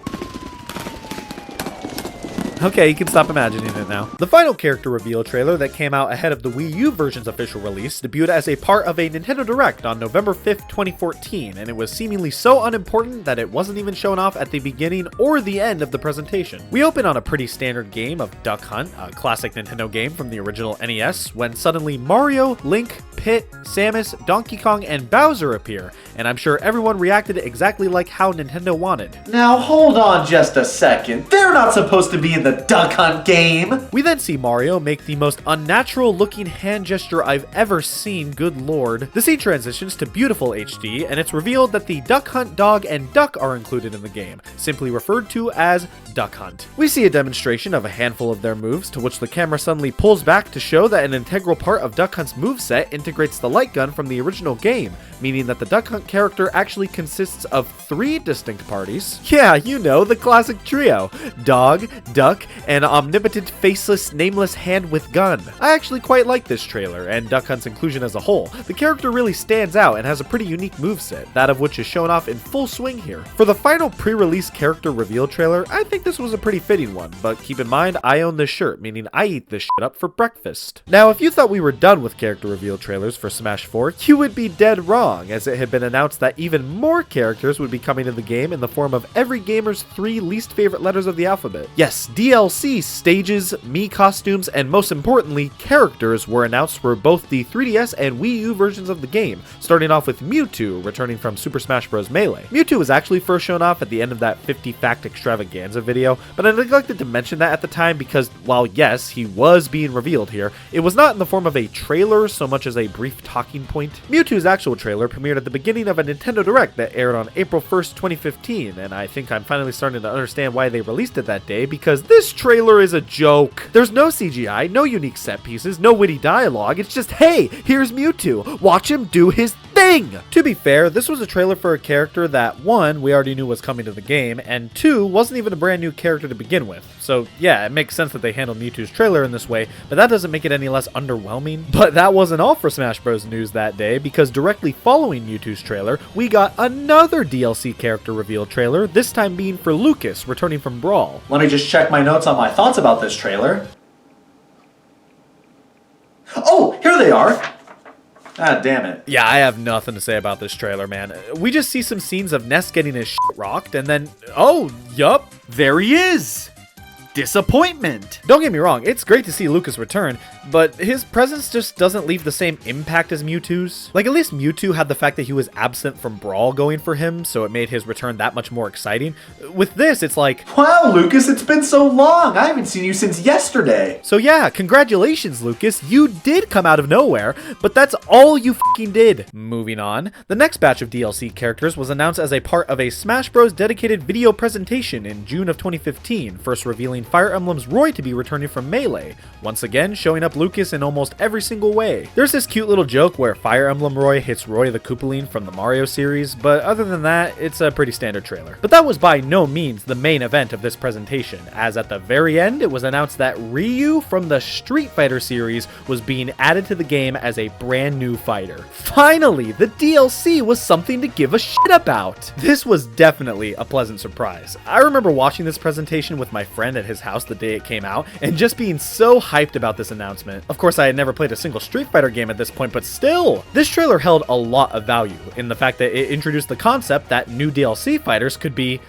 Okay, you can stop imagining it now. The final character reveal trailer that came out ahead of the Wii U version's official release debuted as a part of a Nintendo Direct on November 5th, 2014, and it was seemingly so unimportant that it wasn't even shown off at the beginning or the end of the presentation. We open on a pretty standard game of Duck Hunt, a classic Nintendo game from the original NES, when suddenly Mario, Link, Pit, Samus, Donkey Kong, and Bowser appear, and I'm sure everyone reacted exactly like how Nintendo wanted. Now hold on just a second. They're not supposed to be in the Duck Hunt game! We then see Mario make the most unnatural looking hand gesture I've ever seen, good lord. The scene transitions to beautiful HD, and it's revealed that the Duck Hunt dog and duck are included in the game, simply referred to as Duck Hunt. We see a demonstration of a handful of their moves, to which the camera suddenly pulls back to show that an integral part of Duck Hunt's moveset integrates the light gun from the original game, meaning that the Duck Hunt character actually consists of 3 distinct parties. Yeah, you know, the classic trio: dog, duck, and omnipotent faceless nameless hand with gun. I actually quite like this trailer, and Duck Hunt's inclusion as a whole. The character really stands out and has a pretty unique moveset, that of which is shown off in full swing here. For the final pre-release character reveal trailer, I think this was a pretty fitting one, but keep in mind, I own this shirt, meaning I eat this shit up for breakfast. Now, if you thought we were done with character reveal trailers for Smash 4, you would be dead wrong, as it had been announced that even more characters would be coming to the game in the form of every gamer's 3 least favorite letters of the alphabet. Yes, DLC, stages, Mii costumes, and most importantly, characters were announced for both the 3DS and Wii U versions of the game, starting off with Mewtwo, returning from Super Smash Bros. Melee. Mewtwo was actually first shown off at the end of that 50 fact extravaganza video, but I neglected to mention that at the time because, while yes, he was being revealed here, it was not in the form of a trailer so much as a brief talking point. Mewtwo's actual trailer premiered at the beginning of a Nintendo Direct that aired on April 1st, 2015, and I think I'm finally starting to understand why they released it that day, because this trailer is a joke. There's no CGI, no unique set pieces, no witty dialogue, it's just, hey, here's Mewtwo, watch him do his thing! To be fair, this was a trailer for a character that, 1, we already knew was coming to the game, and 2, wasn't even a brand new character to begin with. So yeah, it makes sense that they handled Mewtwo's trailer in this way, but that doesn't make it any less underwhelming. But that wasn't all for Smash Bros. News that day, because directly following Mewtwo's trailer, we got another DLC character reveal trailer, this time being for Lucas, returning from Brawl. Let me just check my notes on my thoughts about this trailer. Oh, here they are! Ah, damn it. Yeah, I have nothing to say about this trailer, man. We just see some scenes of Ness getting his shit rocked, and then, oh, yup, there he is! Disappointment! Don't get me wrong, it's great to see Lucas return, but his presence just doesn't leave the same impact as Mewtwo's. Like, at least Mewtwo had the fact that he was absent from Brawl going for him, so it made his return that much more exciting. With this, it's like, wow, Lucas, it's been so long! I haven't seen you since yesterday! So yeah, congratulations, Lucas, you did come out of nowhere, but that's all you f***ing did. Moving on, the next batch of DLC characters was announced as a part of a Smash Bros. Dedicated video presentation in June of 2015, first revealing Fire Emblem's Roy to be returning from Melee, once again showing up Lucas in almost every single way. There's this cute little joke where Fire Emblem Roy hits Roy the Koopaling from the Mario series, but other than that, it's a pretty standard trailer. But that was by no means the main event of this presentation, as at the very end it was announced that Ryu from the Street Fighter series was being added to the game as a brand new fighter. Finally, the DLC was something to give a shit about! This was definitely a pleasant surprise. I remember watching this presentation with my friend at his his house the day it came out and just being so hyped about this announcement. Of course, I had never played a single Street Fighter game at this point, but still, this trailer held a lot of value in the fact that it introduced the concept that new DLC fighters could be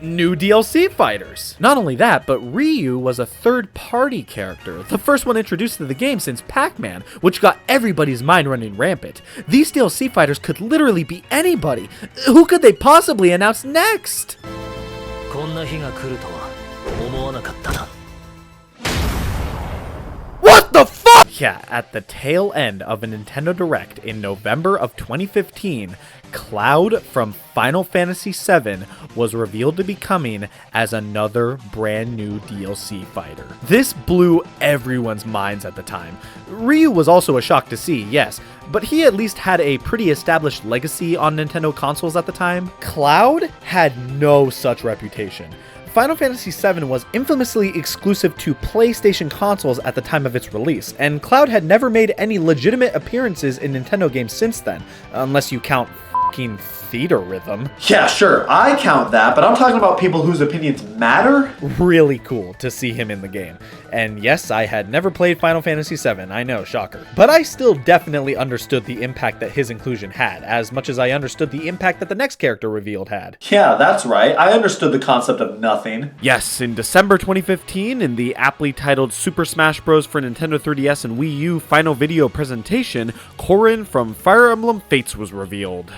new DLC fighters. Not only that, but Ryu was a third-party character, the first one introduced to the game since Pac-Man, which got everybody's mind running rampant. These DLC fighters could literally be anybody. Who could they possibly announce next? こんな日が来るとは思わなかったな。 What the fuck? Yeah, at the tail end of a Nintendo Direct in November of 2015, Cloud from Final Fantasy VII was revealed to be coming as another brand new DLC fighter. This blew everyone's minds at the time. Ryu was also a shock to see, yes, but he at least had a pretty established legacy on Nintendo consoles at the time. Cloud had no such reputation. Final Fantasy VII was infamously exclusive to PlayStation consoles at the time of its release, and Cloud had never made any legitimate appearances in Nintendo games since then, unless you count f***ing Theater Rhythm. Yeah, sure, I count that, but I'm talking about people whose opinions matter. Really cool to see him in the game. And yes, I had never played Final Fantasy VII, I know, shocker. But I still definitely understood the impact that his inclusion had, as much as I understood the impact that the next character revealed had. Yeah, that's right. I understood the concept of nothing. Yes, in December 2015, in the aptly titled Super Smash Bros. For Nintendo 3DS and Wii U final video presentation, Corrin from Fire Emblem Fates was revealed.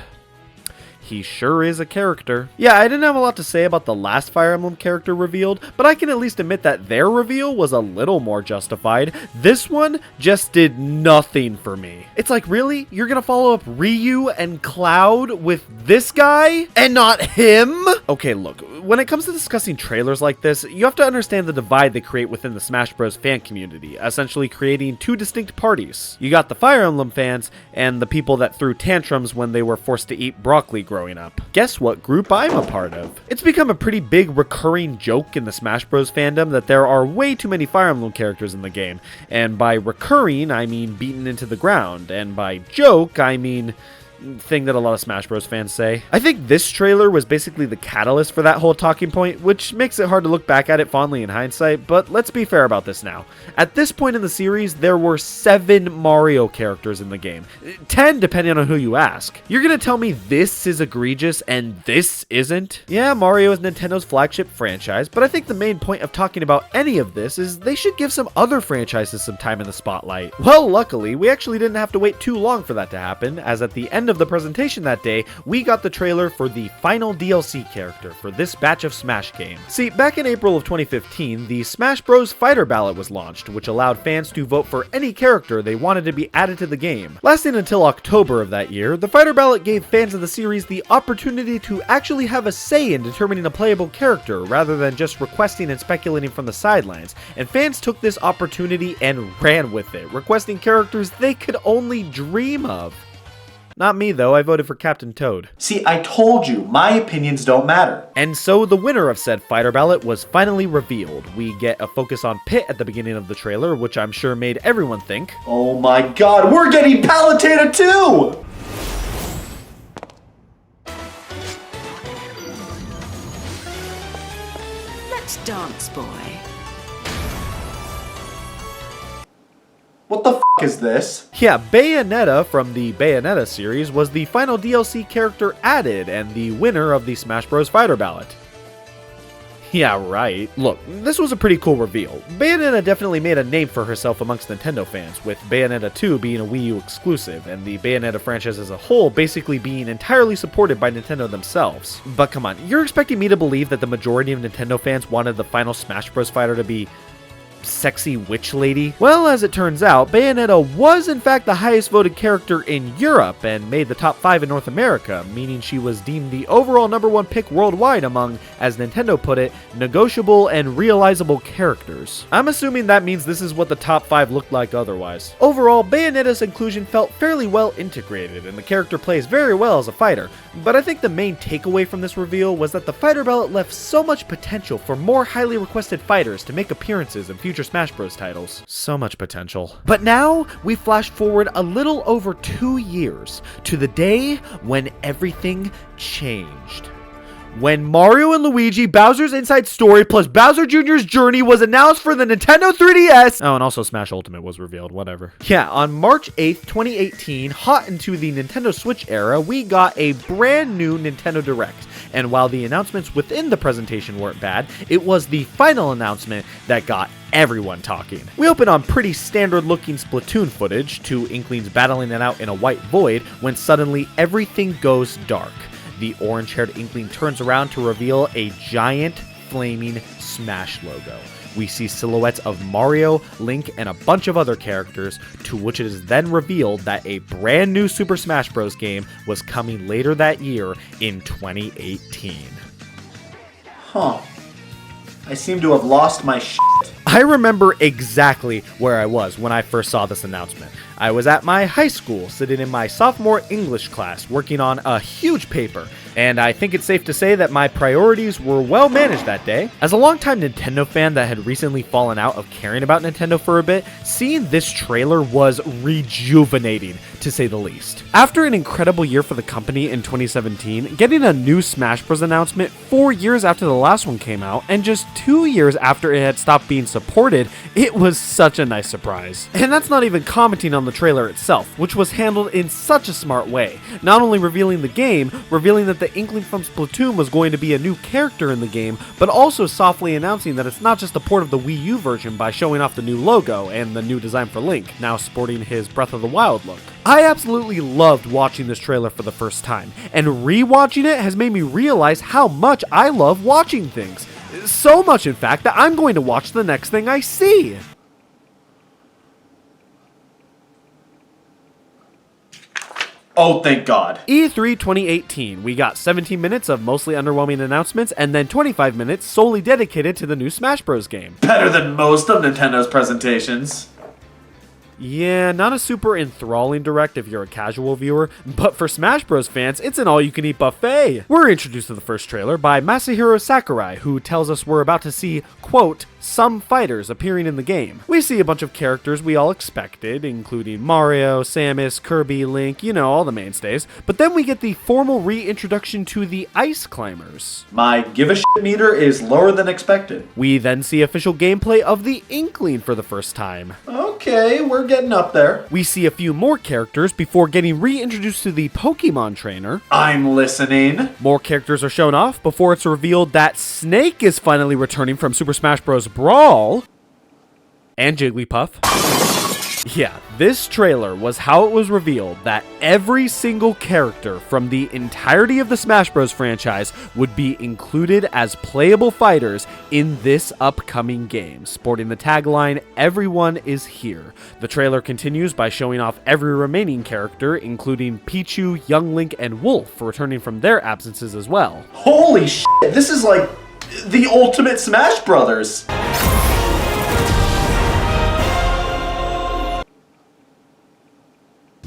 He sure is a character. Yeah, I didn't have a lot to say about the last Fire Emblem character revealed, but I can at least admit that their reveal was a little more justified. This one just did nothing for me. It's like, really? You're gonna follow up Ryu and Cloud with this guy? And not him? Okay, look, when it comes to discussing trailers like this, you have to understand the divide they create within the Smash Bros. Fan community, essentially creating two distinct parties. You got the Fire Emblem fans, and the people that threw tantrums when they were forced to eat broccoli growing up. Guess what group I'm a part of? It's become a pretty big recurring joke in the Smash Bros. Fandom that there are way too many Fire Emblem characters in the game, and by recurring, I mean beaten into the ground, and by joke, I mean thing that a lot of Smash Bros. Fans say. I think this trailer was basically the catalyst for that whole talking point, which makes it hard to look back at it fondly in hindsight, but let's be fair about this now. At this point in the series, there were 7 Mario characters in the game. 10 depending on who you ask. You're gonna tell me this is egregious and this isn't? Yeah, Mario is Nintendo's flagship franchise, but I think the main point of talking about any of this is they should give some other franchises some time in the spotlight. Well, luckily, we actually didn't have to wait too long for that to happen, as at the end of the presentation that day, we got the trailer for the final DLC character for this batch of Smash games. See, back in April of 2015, the Smash Bros. Fighter Ballot was launched, which allowed fans to vote for any character they wanted to be added to the game. Lasting until October of that year, the Fighter Ballot gave fans of the series the opportunity to actually have a say in determining a playable character, rather than just requesting and speculating from the sidelines, and fans took this opportunity and ran with it, requesting characters they could only dream of. Not me, though. I voted for Captain Toad. See, I told you, my opinions don't matter. And so the winner of said fighter ballot was finally revealed. We get a focus on Pit at the beginning of the trailer, which I'm sure made everyone think, oh my god, we're getting Palutena too! Let's dance, boy. What the f is this? yeah, Bayonetta from the Bayonetta series was the final DLC character added and the winner of the Smash Bros. Fighter Ballot. Yeah, right. Look, this was a pretty cool reveal. Bayonetta definitely made a name for herself amongst Nintendo fans, with Bayonetta 2 being a Wii U exclusive, and the Bayonetta franchise as a whole basically being entirely supported by Nintendo themselves. But come on, you're expecting me to believe that the majority of Nintendo fans wanted the final Smash Bros. Fighter to be sexy witch lady? Well, as it turns out, Bayonetta was in fact the highest voted character in Europe and made the top 5 in North America, meaning she was deemed the overall #1 pick worldwide among, as Nintendo put it, negotiable and realizable characters. I'm assuming that means this is what the top 5 looked like otherwise. Overall, Bayonetta's inclusion felt fairly well integrated, and the character plays very well as a fighter, but I think the main takeaway from this reveal was that the fighter ballot left so much potential for more highly requested fighters to make appearances in future Smash Bros. Titles. So much potential. But now, we flash forward a little over 2 years to the day when everything changed. when Mario and Luigi Bowser's Inside Story plus Bowser Jr.'s Journey was announced for the Nintendo 3DS. Oh, and also Smash Ultimate was revealed, whatever. Yeah, on March 8th, 2018, hot into the Nintendo Switch era, we got a brand new Nintendo Direct. And while the announcements within the presentation weren't bad, it was the final announcement that got everyone talking. We open on pretty standard looking Splatoon footage, two Inklings battling it out in a white void, when suddenly everything goes dark. The orange-haired Inkling turns around to reveal a giant flaming Smash logo. We see silhouettes of Mario, Link, and a bunch of other characters, to which it is then revealed that a brand new Super Smash Bros. Game was coming later that year in 2018. Huh. I seem to have lost my shit. I remember exactly where I was when I first saw this announcement. I was at my high school, sitting in my sophomore English class, working on a huge paper, and I think it's safe to say that my priorities were well managed that day. As a longtime Nintendo fan that had recently fallen out of caring about Nintendo for a bit, seeing this trailer was rejuvenating, to say the least. After an incredible year for the company in 2017, getting a new Smash Bros. Announcement 4 years after the last one came out, and just 2 years after it had stopped being supported, it was such a nice surprise. And that's not even commenting on the trailer itself, which was handled in such a smart way. Not only revealing the game, revealing that the Inkling from Splatoon was going to be a new character in the game, but also softly announcing that it's not just a port of the Wii U version by showing off the new logo and the new design for Link, now sporting his Breath of the Wild look. I absolutely loved watching this trailer for the first time, and rewatching it has made me realize how much I love watching things. So much, in fact, that I'm going to watch the next thing I see. Oh, thank God. E3 2018, we got 17 minutes of mostly underwhelming announcements, and then 25 minutes solely dedicated to the new Smash Bros. Game. Better than most of Nintendo's presentations. Yeah, not a super enthralling direct if you're a casual viewer, but for Smash Bros. Fans, it's an all-you-can-eat buffet. We're introduced to the first trailer by Masahiro Sakurai, who tells us we're about to see, quote, some fighters appearing in the game. We see a bunch of characters we all expected, including Mario, Samus, Kirby, Link, you know, all the mainstays, but then we get the formal reintroduction to the Ice Climbers. My give-a-shit meter is lower than expected. We then see official gameplay of the Inkling for the first time. Okay, we're getting up there. We see a few more characters before getting reintroduced to the Pokemon trainer. I'm listening. More characters are shown off before it's revealed that Snake is finally returning from Super Smash Bros. Brawl. And Jigglypuff. Yeah, this trailer was how it was revealed that every single character from the entirety of the Smash Bros. Franchise would be included as playable fighters in this upcoming game, sporting the tagline, "Everyone is here." The trailer continues by showing off every remaining character, including Pichu, Young Link, and Wolf, returning from their absences as well. Holy shit, this is like the ultimate Smash Brothers.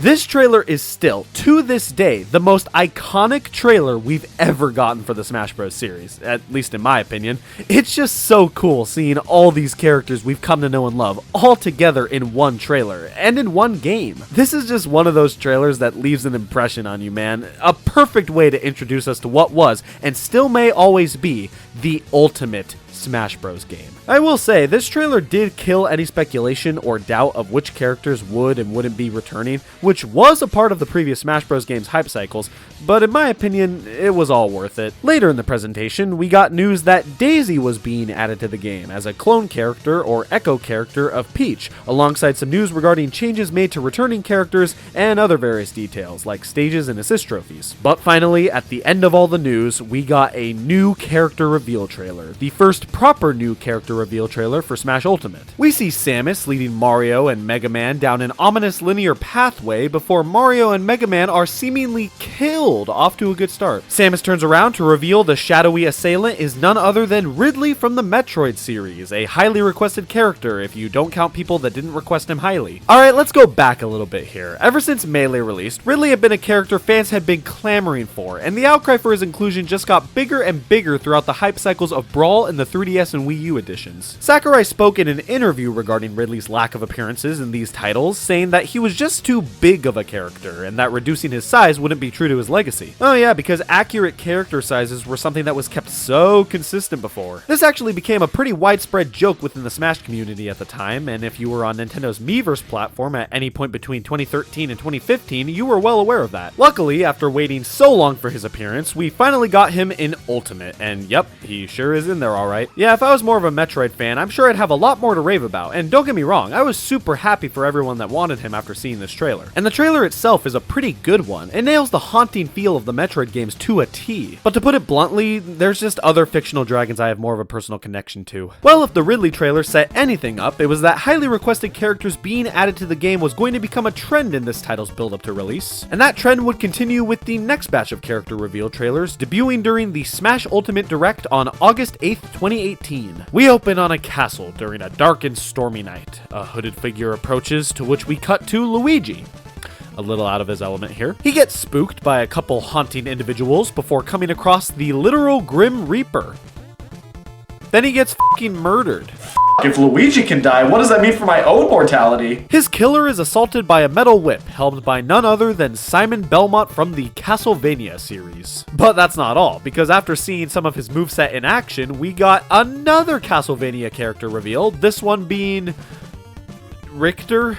This trailer is still, to this day, the most iconic trailer we've ever gotten for the Smash Bros. Series, at least in my opinion. It's just so cool seeing all these characters we've come to know and love all together in one trailer, and in one game. This is just one of those trailers that leaves an impression on you, man. A perfect way to introduce us to what was, and still may always be, the ultimate Smash Bros. Game. I will say, this trailer did kill any speculation or doubt of which characters would and wouldn't be returning, which was a part of the previous Smash Bros. Game's hype cycles, but in my opinion, it was all worth it. Later in the presentation, we got news that Daisy was being added to the game as a clone character or echo character of Peach, alongside some news regarding changes made to returning characters and other various details, like stages and assist trophies. But finally, at the end of all the news, we got a new character reveal trailer, the first proper new character reveal trailer for Smash Ultimate. We see Samus leading Mario and Mega Man down an ominous linear pathway before Mario and Mega Man are seemingly killed, off to a good start. Samus turns around to reveal the shadowy assailant is none other than Ridley from the Metroid series, a highly requested character if you don't count people that didn't request him highly. Alright, let's go back a little bit here. Ever since Melee released, Ridley had been a character fans had been clamoring for, and the outcry for his inclusion just got bigger and bigger throughout the hype cycles of Brawl and the 3DS and Wii U editions. Sakurai spoke in an interview regarding Ridley's lack of appearances in these titles, saying that he was just too big of a character, and that reducing his size wouldn't be true to his legacy. Oh yeah, because accurate character sizes were something that was kept so consistent before. This actually became a pretty widespread joke within the Smash community at the time, and if you were on Nintendo's Miiverse platform at any point between 2013 and 2015, you were well aware of that. Luckily, after waiting so long for his appearance, we finally got him in Ultimate, and yep, he sure is in there alright. Yeah, if I was more of a Metroid fan, I'm sure I'd have a lot more to rave about, and don't get me wrong, I was super happy for everyone that wanted him after seeing this trailer. And the trailer itself is a pretty good one. It nails the haunting feel of the Metroid games to a T. But to put it bluntly, there's just other fictional dragons I have more of a personal connection to. Well, if the Ridley trailer set anything up, it was that highly requested characters being added to the game was going to become a trend in this title's build-up to release. And that trend would continue with the next batch of character reveal trailers, debuting during the Smash Ultimate Direct on August 8th, 2018. We open on a castle during a dark and stormy night. A hooded figure approaches, to which we cut to Luigi. A little out of his element here. He gets spooked by a couple haunting individuals before coming across the literal Grim Reaper. Then he gets fucking murdered. If Luigi can die, what does that mean for my own mortality? His killer is assaulted by a metal whip, helmed by none other than Simon Belmont from the Castlevania series. But that's not all, because after seeing some of his moveset in action, we got another Castlevania character revealed, this one being Richter.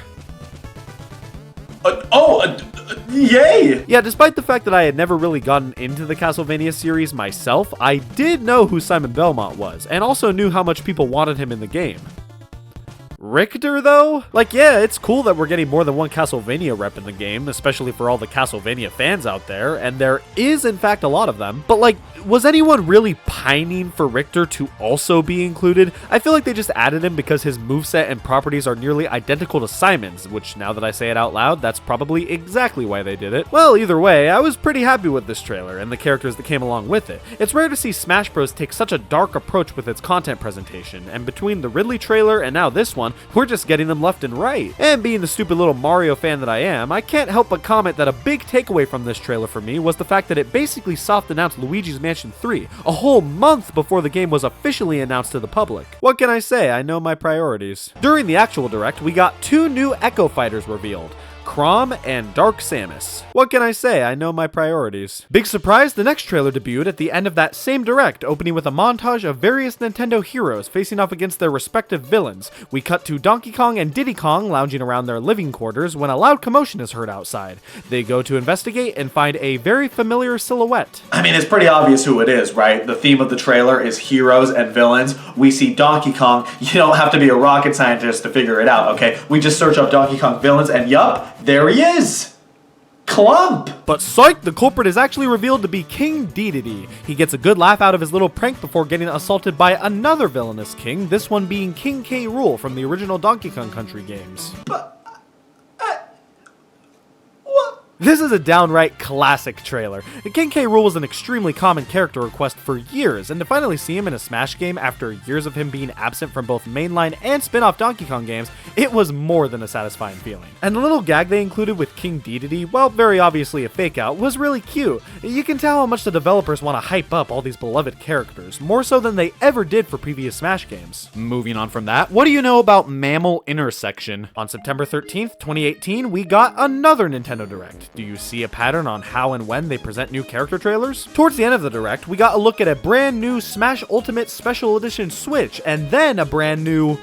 Yay! Yeah, despite the fact that I had never really gotten into the Castlevania series myself, I did know who Simon Belmont was, and also knew how much people wanted him in the game. Richter, though? Like, yeah, it's cool that we're getting more than one Castlevania rep in the game, especially for all the Castlevania fans out there, and there is, in fact, a lot of them. But, like, was anyone really pining for Richter to also be included? I feel like they just added him because his moveset and properties are nearly identical to Simon's, which, now that I say it out loud, that's probably exactly why they did it. Well, either way, I was pretty happy with this trailer, and the characters that came along with it. It's rare to see Smash Bros. Take such a dark approach with its content presentation, and between the Ridley trailer and now this one, we're just getting them left and right. And being the stupid little Mario fan that I am, I can't help but comment that a big takeaway from this trailer for me was the fact that it basically soft announced Luigi's Mansion 3, a whole month before the game was officially announced to the public. What can I say? I know my priorities. During the actual direct, we got two new Echo Fighters revealed. Crom and Dark Samus. What can I say? I know my priorities. Big surprise, the next trailer debuted at the end of that same direct, opening with a montage of various Nintendo heroes facing off against their respective villains. We cut to Donkey Kong and Diddy Kong lounging around their living quarters when a loud commotion is heard outside. They go to investigate and find a very familiar silhouette. I mean, it's pretty obvious who it is, right? The theme of the trailer is heroes and villains. We see Donkey Kong. You don't have to be a rocket scientist to figure it out, okay? We just search up Donkey Kong villains and yup, there he is! Clump! But psych, the culprit is actually revealed to be King Dedede. He gets a good laugh out of his little prank before getting assaulted by another villainous king, this one being King K. Rool from the original Donkey Kong Country games. What? This is a downright classic trailer. King K. Rool was an extremely common character request for years, and to finally see him in a Smash game after years of him being absent from both mainline and spin-off Donkey Kong games, it was more than a satisfying feeling. And the little gag they included with King Dedede, well, very obviously a fake out, was really cute. You can tell how much the developers want to hype up all these beloved characters, more so than they ever did for previous Smash games. Moving on from that, what do you know about Mammal Intersection? On September 13th, 2018, we got another Nintendo Direct. Do you see a pattern on how and when they present new character trailers? Towards the end of the Direct, we got a look at a brand new Smash Ultimate Special Edition Switch, and then a brand new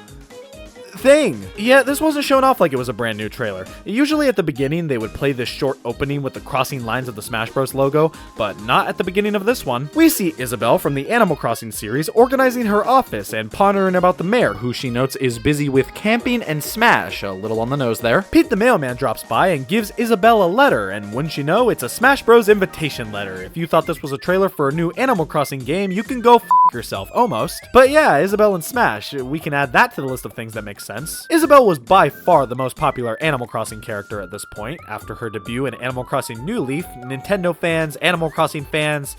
thing. Yeah, this wasn't shown off like it was a brand new trailer. Usually at the beginning, they would play this short opening with the crossing lines of the Smash Bros logo, but not at the beginning of this one. We see Isabelle from the Animal Crossing series organizing her office and pondering about the mayor, who she notes is busy with camping and Smash, a little on the nose there. Pete the mailman drops by and gives Isabelle a letter, and wouldn't you know, it's a Smash Bros invitation letter. If you thought this was a trailer for a new Animal Crossing game, you can go f*** yourself, almost. But yeah, Isabelle and Smash, we can add that to the list of things that make sense. Isabelle was by far the most popular Animal Crossing character at this point. After her debut in Animal Crossing New Leaf, Nintendo fans, Animal Crossing fans,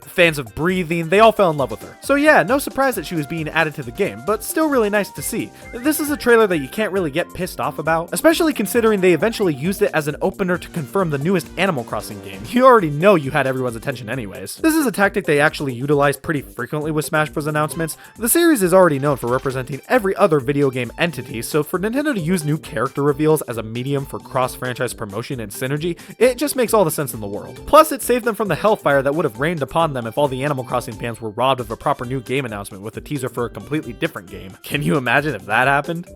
Fans of breathing, they all fell in love with her. So yeah, no surprise that she was being added to the game, but still really nice to see. This is a trailer that you can't really get pissed off about, especially considering they eventually used it as an opener to confirm the newest Animal Crossing game. You already know you had everyone's attention anyways. This is a tactic they actually utilize pretty frequently with Smash Bros. Announcements. The series is already known for representing every other video game entity, so for Nintendo to use new character reveals as a medium for cross-franchise promotion and synergy, it just makes all the sense in the world. Plus, it saved them from the hellfire that would have rained upon them if all the Animal Crossing fans were robbed of a proper new game announcement with a teaser for a completely different game. Can you imagine if that happened?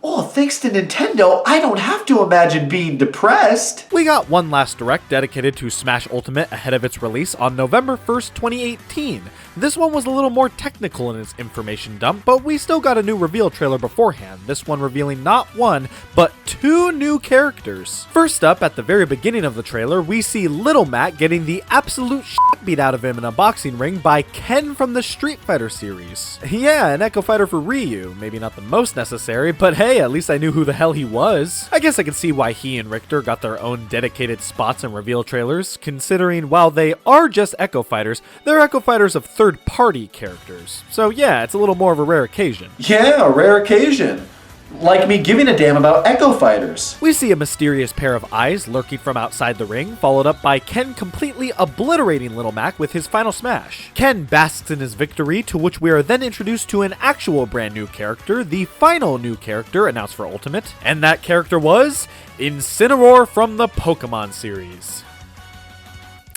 Oh, thanks to Nintendo, I don't have to imagine being depressed. We got one last direct dedicated to Smash Ultimate ahead of its release on November 1st, 2018. This one was a little more technical in its information dump, but we still got a new reveal trailer beforehand, this one revealing not one, but 2 new characters. First up, at the very beginning of the trailer, we see Little Mac getting the absolute shit beat out of him in a boxing ring by Ken from the Street Fighter series. Yeah, an Echo Fighter for Ryu, maybe not the most necessary, but hey, at least I knew who the hell he was. I guess I can see why he and Richter got their own dedicated spots and reveal trailers, considering while they are just Echo Fighters, they're Echo Fighters of third-party characters. So yeah, it's a little more of a rare occasion. Yeah, a rare occasion. Like me giving a damn about Echo Fighters. We see a mysterious pair of eyes lurking from outside the ring, followed up by Ken completely obliterating Little Mac with his final smash. Ken basks in his victory, to which we are then introduced to an actual brand new character, the final new character announced for Ultimate, and that character was Incineroar from the Pokemon series.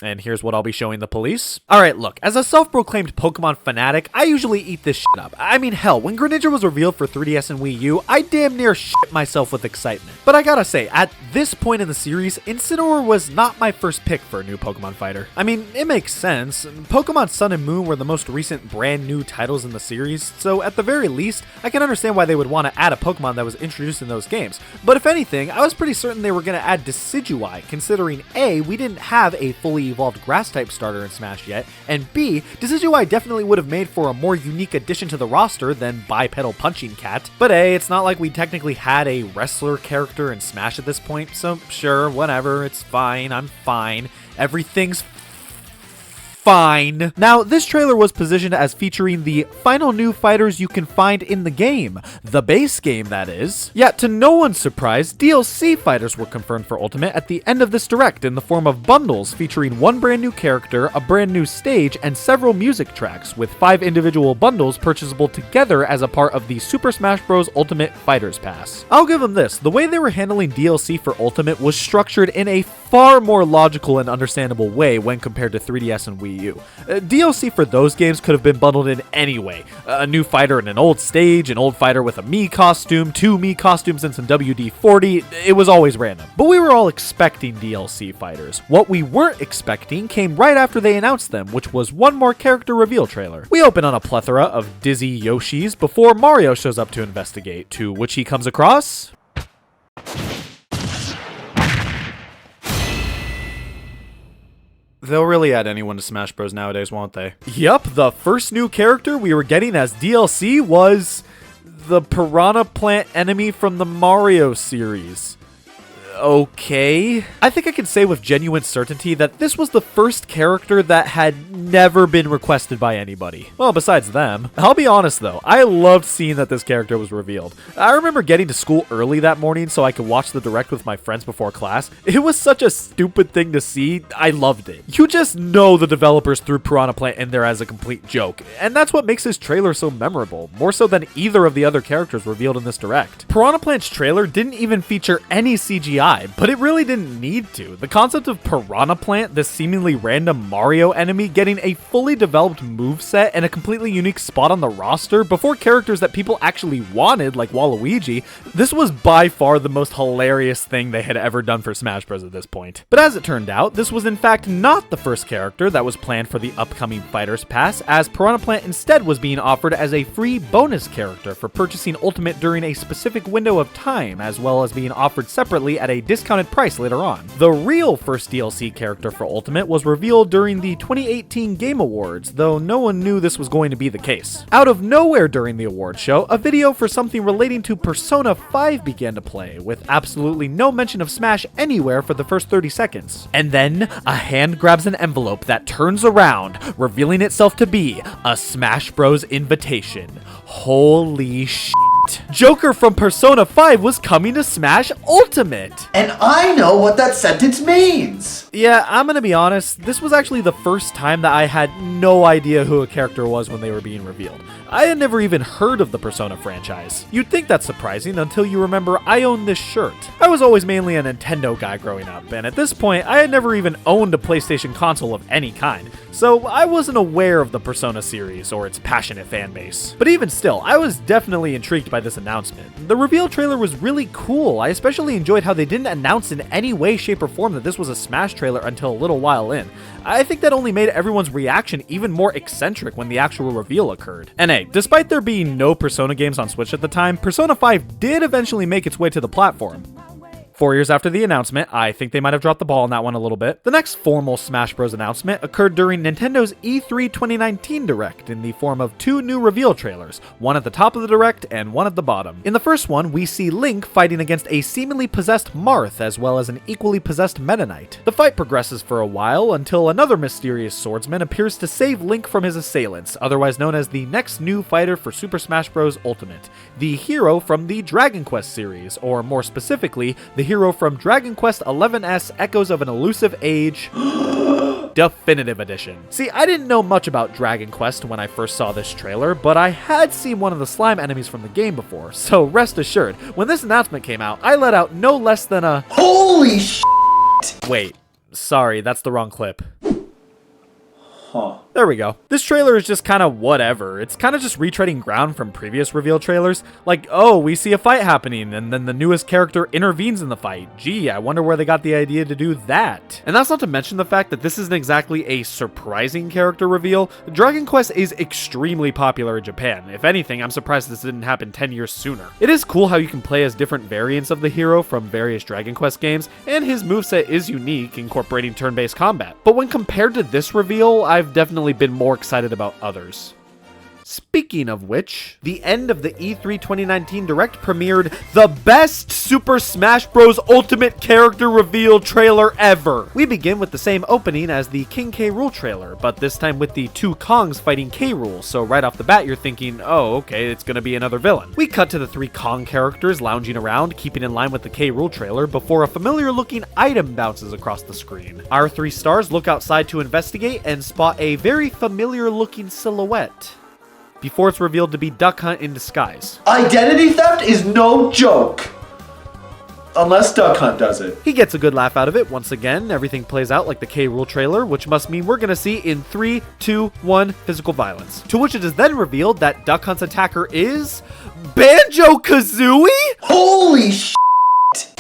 And here's what I'll be showing the police. Alright, look, as a self-proclaimed Pokemon fanatic, I usually eat this shit up. I mean, hell, when Greninja was revealed for 3DS and Wii U, I damn near shit myself with excitement. But I gotta say, at this point in the series, Incineroar was not my first pick for a new Pokemon fighter. I mean, it makes sense. Pokemon Sun and Moon were the most recent brand new titles in the series, so at the very least, I can understand why they would want to add a Pokemon that was introduced in those games. But if anything, I was pretty certain they were going to add Decidueye, considering A, we didn't have a fully evolved grass-type starter in Smash yet, and B, Decidueye definitely would have made for a more unique addition to the roster than Bipedal Punching Cat. But A, it's not like we technically had a wrestler character in Smash at this point, so sure, whatever, it's fine, I'm fine. Everything's fine. Now, this trailer was positioned as featuring the final new fighters you can find in the game. The base game, that is. Yet, to no one's surprise, DLC fighters were confirmed for Ultimate at the end of this direct in the form of bundles featuring one brand new character, a brand new stage, and several music tracks, with 5 individual bundles purchasable together as a part of the Super Smash Bros. Ultimate Fighters Pass. I'll give them this, the way they were handling DLC for Ultimate was structured in a far more logical and understandable way when compared to 3DS and Wii U. DLC for those games could have been bundled in any way. A new fighter in an old stage, an old fighter with a Mii costume, 2 Mii costumes and some WD-40, it was always random. But we were all expecting DLC fighters. What we weren't expecting came right after they announced them, which was one more character reveal trailer. We open on a plethora of dizzy Yoshis before Mario shows up to investigate, to which he comes across They'll really add anyone to Smash Bros. Nowadays, won't they? Yup, the first new character we were getting as DLC was the Piranha Plant enemy from the Mario series. Okay. I think I can say with genuine certainty that this was the first character that had never been requested by anybody. Well, besides them. I'll be honest though, I loved seeing that this character was revealed. I remember getting to school early that morning so I could watch the direct with my friends before class. It was such a stupid thing to see, I loved it. You just know the developers threw Piranha Plant in there as a complete joke, and that's what makes this trailer so memorable, more so than either of the other characters revealed in this direct. Piranha Plant's trailer didn't even feature any CGI, but it really didn't need to. The concept of Piranha Plant, this seemingly random Mario enemy, getting a fully developed moveset and a completely unique spot on the roster before characters that people actually wanted, like Waluigi, this was by far the most hilarious thing they had ever done for Smash Bros. At this point. But as it turned out, this was in fact not the first character that was planned for the upcoming Fighters Pass, as Piranha Plant instead was being offered as a free bonus character for purchasing Ultimate during a specific window of time, as well as being offered separately at a discounted price later on. The real first DLC character for Ultimate was revealed during the 2018 Game Awards, though no one knew this was going to be the case. Out of nowhere during the awards show, a video for something relating to Persona 5 began to play, with absolutely no mention of Smash anywhere for the first 30 seconds. And then, a hand grabs an envelope that turns around, revealing itself to be a Smash Bros. Invitation. Holy shit. Joker from Persona 5 was coming to Smash Ultimate! And I know what that sentence means! Yeah, I'm gonna be honest, this was actually the first time that I had no idea who a character was when they were being revealed. I had never even heard of the Persona franchise. You'd think that's surprising until you remember I own this shirt. I was always mainly a Nintendo guy growing up, and at this point, I had never even owned a PlayStation console of any kind, so I wasn't aware of the Persona series or its passionate fanbase. But even still, I was definitely intrigued by this announcement. The reveal trailer was really cool. I especially enjoyed how they didn't announce in any way, shape, or form that this was a Smash trailer until a little while in. I think that only made everyone's reaction even more eccentric when the actual reveal occurred. And hey, despite there being no Persona games on Switch at the time, Persona 5 did eventually make its way to the platform. 4 years after the announcement, I think they might have dropped the ball on that one a little bit. The next formal Smash Bros. Announcement occurred during Nintendo's E3 2019 Direct in the form of 2 new reveal trailers, one at the top of the Direct and one at the bottom. In the first one, we see Link fighting against a seemingly possessed Marth as well as an equally possessed Meta Knight. The fight progresses for a while until another mysterious swordsman appears to save Link from his assailants, otherwise known as the next new fighter for Super Smash Bros. Ultimate, the hero from the Dragon Quest series, or more specifically, the hero from Dragon Quest XI's Echoes of an Elusive Age Definitive Edition. See, I didn't know much about Dragon Quest when I first saw this trailer, but I had seen one of the slime enemies from the game before, so rest assured, when this announcement came out, I let out no less than a Holy shit! Wait, sorry, that's the wrong clip. Huh. There we go. This trailer is just kind of whatever. It's kind of just retreading ground from previous reveal trailers. Like, oh, we see a fight happening, and then the newest character intervenes in the fight. Gee, I wonder where they got the idea to do that. And that's not to mention the fact that this isn't exactly a surprising character reveal. Dragon Quest is extremely popular in Japan. If anything, I'm surprised this didn't happen 10 years sooner. It is cool how you can play as different variants of the hero from various Dragon Quest games, and his moveset is unique, incorporating turn-based combat. But when compared to this reveal, I've definitely been more excited about others. Speaking of which, the end of the E3 2019 Direct premiered the best Super Smash Bros. Ultimate character reveal trailer ever. We begin with the same opening as the King K. Rool trailer, but this time with the 2 Kongs fighting K. Rool, so right off the bat you're thinking, oh, okay, it's gonna be another villain. We cut to the 3 Kong characters lounging around, keeping in line with the K. Rool trailer, before a familiar looking item bounces across the screen. Our 3 stars look outside to investigate and spot a very familiar looking silhouette, before it's revealed to be Duck Hunt in disguise. Identity theft is no joke. Unless Duck Hunt does it. He gets a good laugh out of it. Once again, everything plays out like the K. Rool trailer, which must mean we're gonna see in 3, 2, 1 physical violence. To which it is then revealed that Duck Hunt's attacker is Banjo-Kazooie? Holy shit!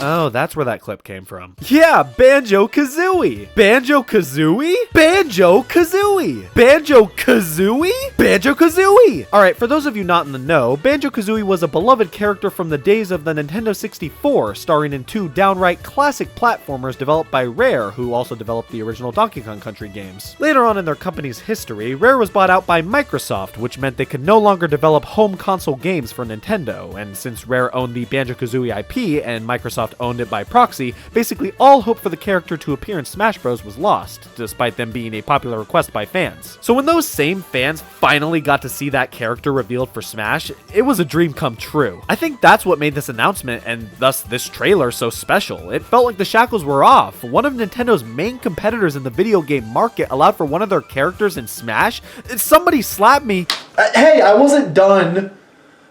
Oh, that's where that clip came from. Yeah, Banjo-Kazooie! Banjo-Kazooie? Banjo-Kazooie! Banjo-Kazooie? Banjo-Kazooie! Alright, for those of you not in the know, Banjo-Kazooie was a beloved character from the days of the Nintendo 64, starring in 2 downright classic platformers developed by Rare, who also developed the original Donkey Kong Country games. Later on in their company's history, Rare was bought out by Microsoft, which meant they could no longer develop home console games for Nintendo, and since Rare owned the Banjo-Kazooie IP and Microsoft owned it by proxy, basically all hope for the character to appear in Smash Bros. Was lost, despite them being a popular request by fans. So when those same fans finally got to see that character revealed for Smash, it was a dream come true. I think that's what made this announcement, and thus this trailer, so special. It felt like the shackles were off. One of Nintendo's main competitors in the video game market allowed for one of their characters in Smash? Somebody slapped me. Hey, I wasn't done.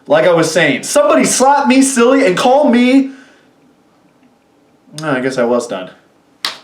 Like I was saying, somebody slap me silly and call me... I guess I was done.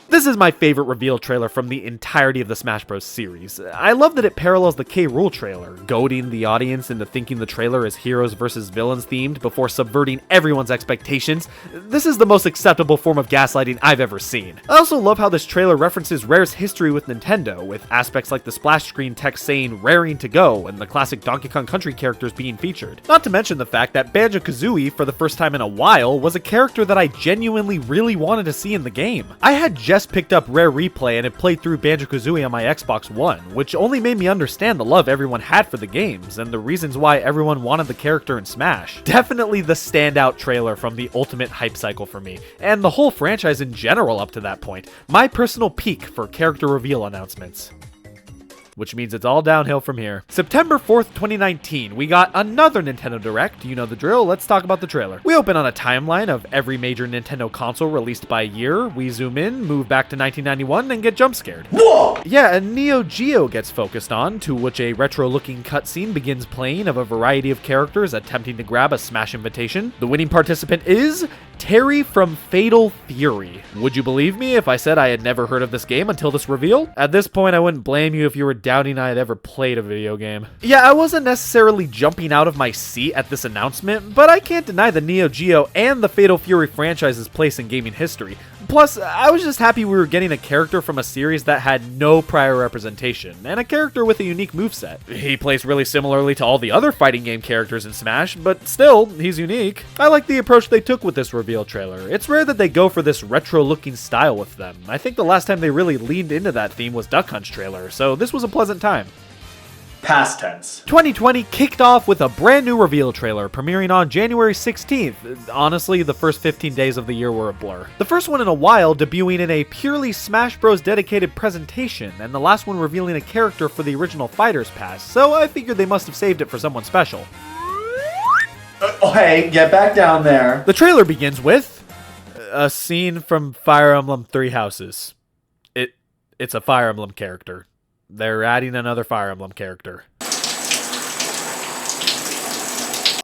This is my favorite reveal trailer from the entirety of the Smash Bros. Series. I love that it parallels the K. Rool trailer, goading the audience into thinking the trailer is heroes versus villains themed before subverting everyone's expectations. This is the most acceptable form of gaslighting I've ever seen. I also love how this trailer references Rare's history with Nintendo, with aspects like the splash screen text saying "Raring to go" and the classic Donkey Kong Country characters being featured. Not to mention the fact that Banjo-Kazooie, for the first time in a while, was a character that I genuinely really wanted to see in the game. I had just picked up Rare Replay and had played through Banjo-Kazooie on my Xbox One, which only made me understand the love everyone had for the games and the reasons why everyone wanted the character in Smash. Definitely the standout trailer from the ultimate hype cycle for me, and the whole franchise in general up to that point. My personal peak for character reveal announcements. Which means it's all downhill from here. September 4th, 2019, we got another Nintendo Direct. You know the drill, let's talk about the trailer. We open on a timeline of every major Nintendo console released by year. We zoom in, move back to 1991, and get jump scared. Whoa! Yeah, a Neo Geo gets focused on, to which a retro-looking cutscene begins playing of a variety of characters attempting to grab a Smash invitation. The winning participant is Terry from Fatal Fury. Would you believe me if I said I had never heard of this game until this reveal? At this point, I wouldn't blame you if you were doubting I had ever played a video game. Yeah, I wasn't necessarily jumping out of my seat at this announcement, but I can't deny the Neo Geo and the Fatal Fury franchise's place in gaming history. Plus, I was just happy we were getting a character from a series that had no prior representation, and a character with a unique moveset. He plays really similarly to all the other fighting game characters in Smash, but still, he's unique. I like the approach they took with this reveal trailer. It's rare that they go for this retro-looking style with them. I think the last time they really leaned into that theme was Duck Hunt's trailer, so this was a pleasant time. Past tense. 2020 kicked off with a brand new reveal trailer premiering on January 16th. Honestly, the first 15 days of the year were a blur. The first one in a while debuting in a purely Smash Bros. Dedicated presentation, and the last one revealing a character for the original Fighters Pass, so I figured they must have saved it for someone special. Oh, hey, get back down there. The trailer begins with a scene from Fire Emblem Three Houses. It's a Fire Emblem character. They're adding another Fire Emblem character.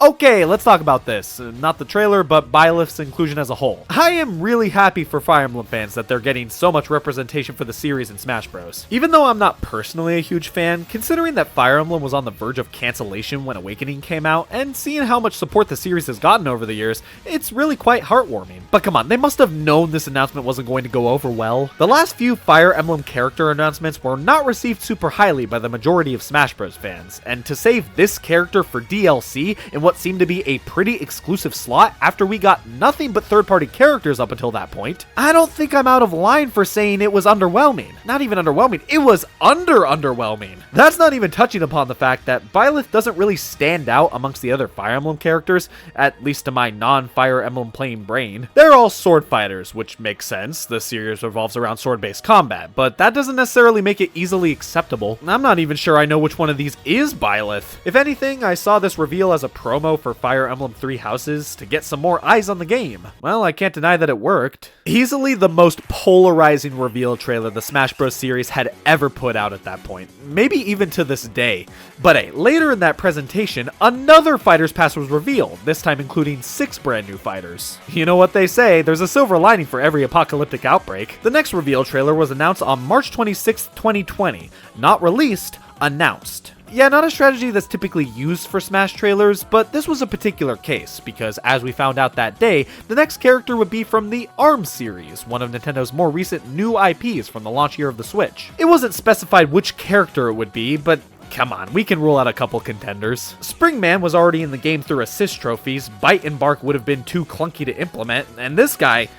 Okay, let's talk about this. Not the trailer, but Byleth's inclusion as a whole. I am really happy for Fire Emblem fans that they're getting so much representation for the series in Smash Bros. Even though I'm not personally a huge fan, considering that Fire Emblem was on the verge of cancellation when Awakening came out, and seeing how much support the series has gotten over the years, it's really quite heartwarming. But come on, they must have known this announcement wasn't going to go over well. The last few Fire Emblem character announcements were not received super highly by the majority of Smash Bros. Fans, and to save this character for DLC in what seemed to be a pretty exclusive slot after we got nothing but third-party characters up until that point, I don't think I'm out of line for saying it was underwhelming. Not even underwhelming, it was underwhelming. That's not even touching upon the fact that Byleth doesn't really stand out amongst the other Fire Emblem characters, at least to my non-Fire Emblem playing brain. They're all sword fighters, which makes sense. The series revolves around sword-based combat, but that doesn't necessarily make it easily acceptable. I'm not even sure I know which one of these is Byleth. If anything, I saw this reveal as a promo for Fire Emblem Three Houses to get some more eyes on the game. Well, I can't deny that it worked. Easily the most polarizing reveal trailer the Smash Bros. Series had ever put out at that point. Maybe even to this day. But hey, later in that presentation, another Fighters Pass was revealed, this time including 6 brand new fighters. You know what they say, there's a silver lining for every apocalyptic outbreak. The next reveal trailer was announced on March 26th, 2020. Not released, announced. Yeah, not a strategy that's typically used for Smash trailers, but this was a particular case, because as we found out that day, the next character would be from the ARMS series, one of Nintendo's more recent new IPs from the launch year of the Switch. It wasn't specified which character it would be, but come on, we can rule out a couple contenders. Springman was already in the game through assist trophies, Bite and Bark would have been too clunky to implement, and this guy,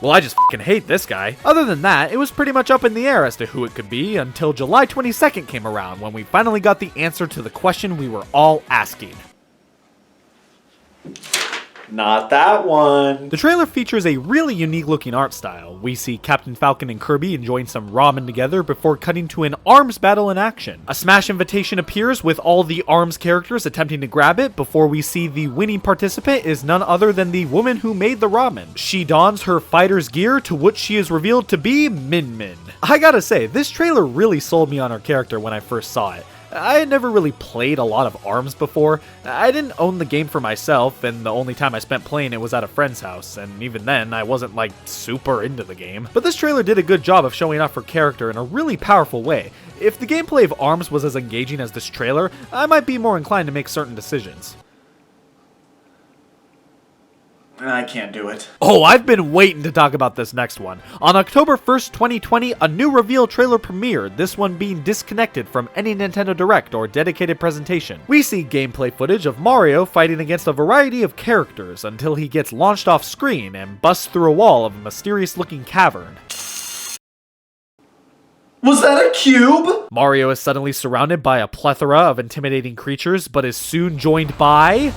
well, I just fucking hate this guy. Other than that, it was pretty much up in the air as to who it could be until July 22nd came around, when we finally got the answer to the question we were all asking. Not that one. The trailer features a really unique looking art style. We see Captain Falcon and Kirby enjoying some ramen together before cutting to an ARMS battle in action. A Smash invitation appears with all the ARMS characters attempting to grab it before we see the winning participant is none other than the woman who made the ramen. She dons her fighter's gear, to which she is revealed to be Min Min. I gotta say, this trailer really sold me on her character when I first saw it. I had never really played a lot of ARMS before. I didn't own the game for myself, and the only time I spent playing it was at a friend's house, and even then, I wasn't like super into the game. But this trailer did a good job of showing off her character in a really powerful way. If the gameplay of ARMS was as engaging as this trailer, I might be more inclined to make certain decisions. I can't do it. Oh, I've been waiting to talk about this next one. On October 1st, 2020, a new reveal trailer premiered, this one being disconnected from any Nintendo Direct or dedicated presentation. We see gameplay footage of Mario fighting against a variety of characters until he gets launched off screen and busts through a wall of a mysterious-looking cavern. Was that a cube? Mario is suddenly surrounded by a plethora of intimidating creatures, but is soon joined by...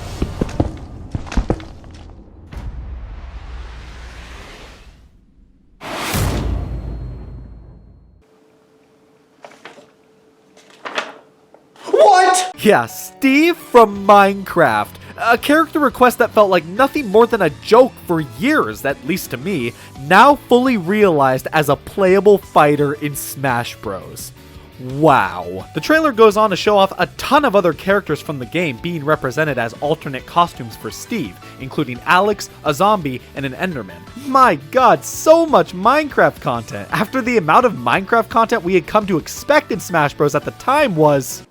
Yeah, Steve from Minecraft. A character request that felt like nothing more than a joke for years, at least to me, now fully realized as a playable fighter in Smash Bros. Wow. The trailer goes on to show off a ton of other characters from the game being represented as alternate costumes for Steve, including Alex, a zombie, and an Enderman. My god, so much Minecraft content! After the amount of Minecraft content we had come to expect in Smash Bros at the time was...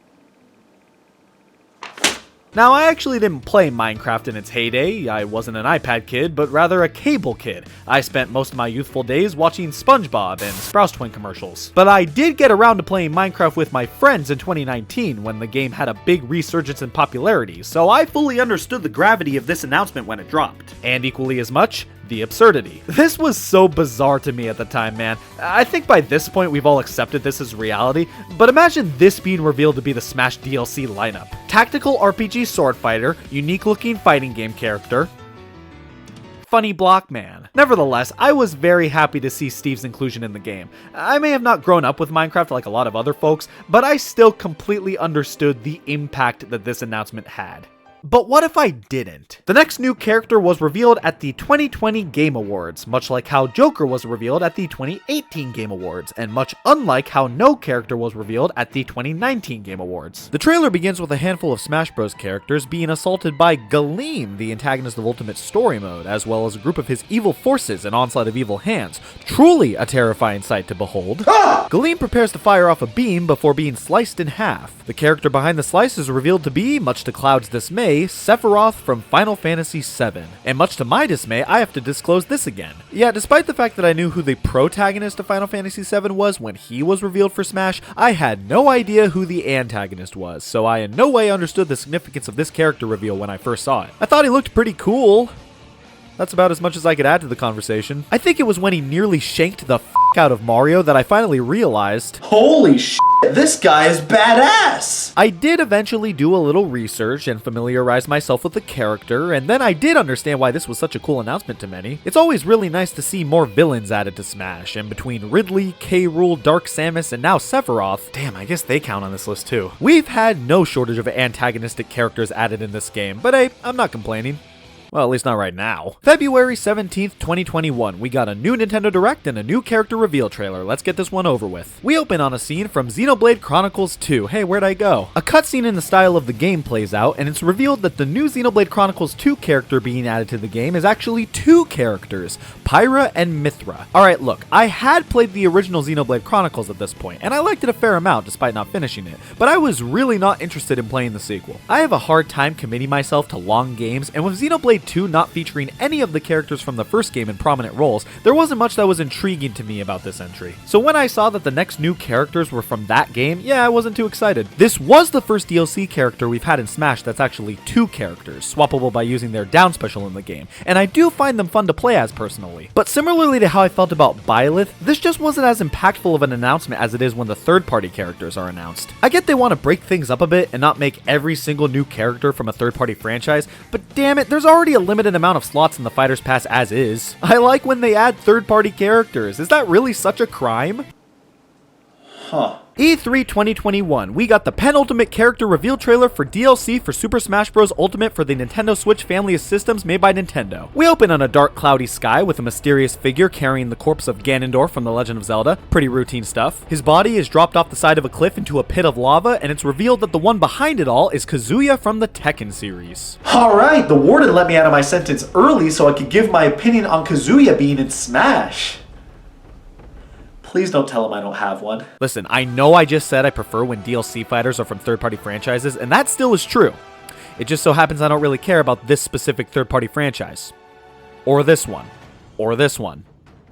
Now, I actually didn't play Minecraft in its heyday. I wasn't an iPad kid, but rather a cable kid. I spent most of my youthful days watching SpongeBob and Sprouse Twin commercials. But I did get around to playing Minecraft with my friends in 2019 when the game had a big resurgence in popularity, so I fully understood the gravity of this announcement when it dropped. And equally as much, the absurdity. This was so bizarre to me at the time, man. I think by this point we've all accepted this as reality, but imagine this being revealed to be the Smash DLC lineup. Tactical RPG sword fighter, unique looking fighting game character, funny block man. Nevertheless, I was very happy to see Steve's inclusion in the game. I may have not grown up with Minecraft like a lot of other folks, but I still completely understood the impact that this announcement had. But what if I didn't? The next new character was revealed at the 2020 Game Awards, much like how Joker was revealed at the 2018 Game Awards, and much unlike how no character was revealed at the 2019 Game Awards. The trailer begins with a handful of Smash Bros. Characters being assaulted by Galeem, the antagonist of Ultimate Story Mode, as well as a group of his evil forces and onslaught of evil hands. Truly a terrifying sight to behold. Galeem prepares to fire off a beam before being sliced in half. The character behind the slice is revealed to be, much to Cloud's dismay, Sephiroth from Final Fantasy VII. And much to my dismay, I have to disclose this again. Yeah, despite the fact that I knew who the protagonist of Final Fantasy VII was when he was revealed for Smash, I had no idea who the antagonist was, so I in no way understood the significance of this character reveal when I first saw it. I thought he looked pretty cool. That's about as much as I could add to the conversation. I think it was when he nearly shanked the out of Mario that I finally realized, holy shit, this guy is badass! I did eventually do a little research and familiarize myself with the character, and then I did understand why this was such a cool announcement to many. It's always really nice to see more villains added to Smash, and between Ridley, K. Rool, Dark Samus, and now Sephiroth, damn, I guess they count on this list too. We've had no shortage of antagonistic characters added in this game, but hey, I'm not complaining. Well, at least not right now. February 17th, 2021, we got a new Nintendo Direct and a new character reveal trailer. Let's get this one over with. We open on a scene from Xenoblade Chronicles 2. Hey, where'd I go? A cutscene in the style of the game plays out, and it's revealed that the new Xenoblade Chronicles 2 character being added to the game is actually two characters, Pyra and Mithra. Alright, look, I had played the original Xenoblade Chronicles at this point, and I liked it a fair amount despite not finishing it, but I was really not interested in playing the sequel. I have a hard time committing myself to long games, and with Xenoblade 2 not featuring any of the characters from the first game in prominent roles, there wasn't much that was intriguing to me about this entry. So when I saw that the next new characters were from that game, yeah, I wasn't too excited. This was the first DLC character we've had in Smash that's actually two characters, swappable by using their down special in the game, and I do find them fun to play as personally. But similarly to how I felt about Byleth, this just wasn't as impactful of an announcement as it is when the third-party characters are announced. I get they want to break things up a bit and not make every single new character from a third-party franchise, but damn it, there's already a limited amount of slots in the Fighters Pass as is. I like when they add third-party characters. Is that really such a crime? Huh. E3 2021, we got the penultimate character reveal trailer for DLC for Super Smash Bros. Ultimate for the Nintendo Switch family of systems made by Nintendo. We open on a dark cloudy sky with a mysterious figure carrying the corpse of Ganondorf from The Legend of Zelda. Pretty routine stuff. His body is dropped off the side of a cliff into a pit of lava, and it's revealed that the one behind it all is Kazuya from the Tekken series. Alright, the warden let me out of my sentence early so I could give my opinion on Kazuya being in Smash. Please don't tell him I don't have one. Listen, I know I just said I prefer when DLC fighters are from third-party franchises, and that still is true. It just so happens I don't really care about this specific third-party franchise. Or this one. Or this one.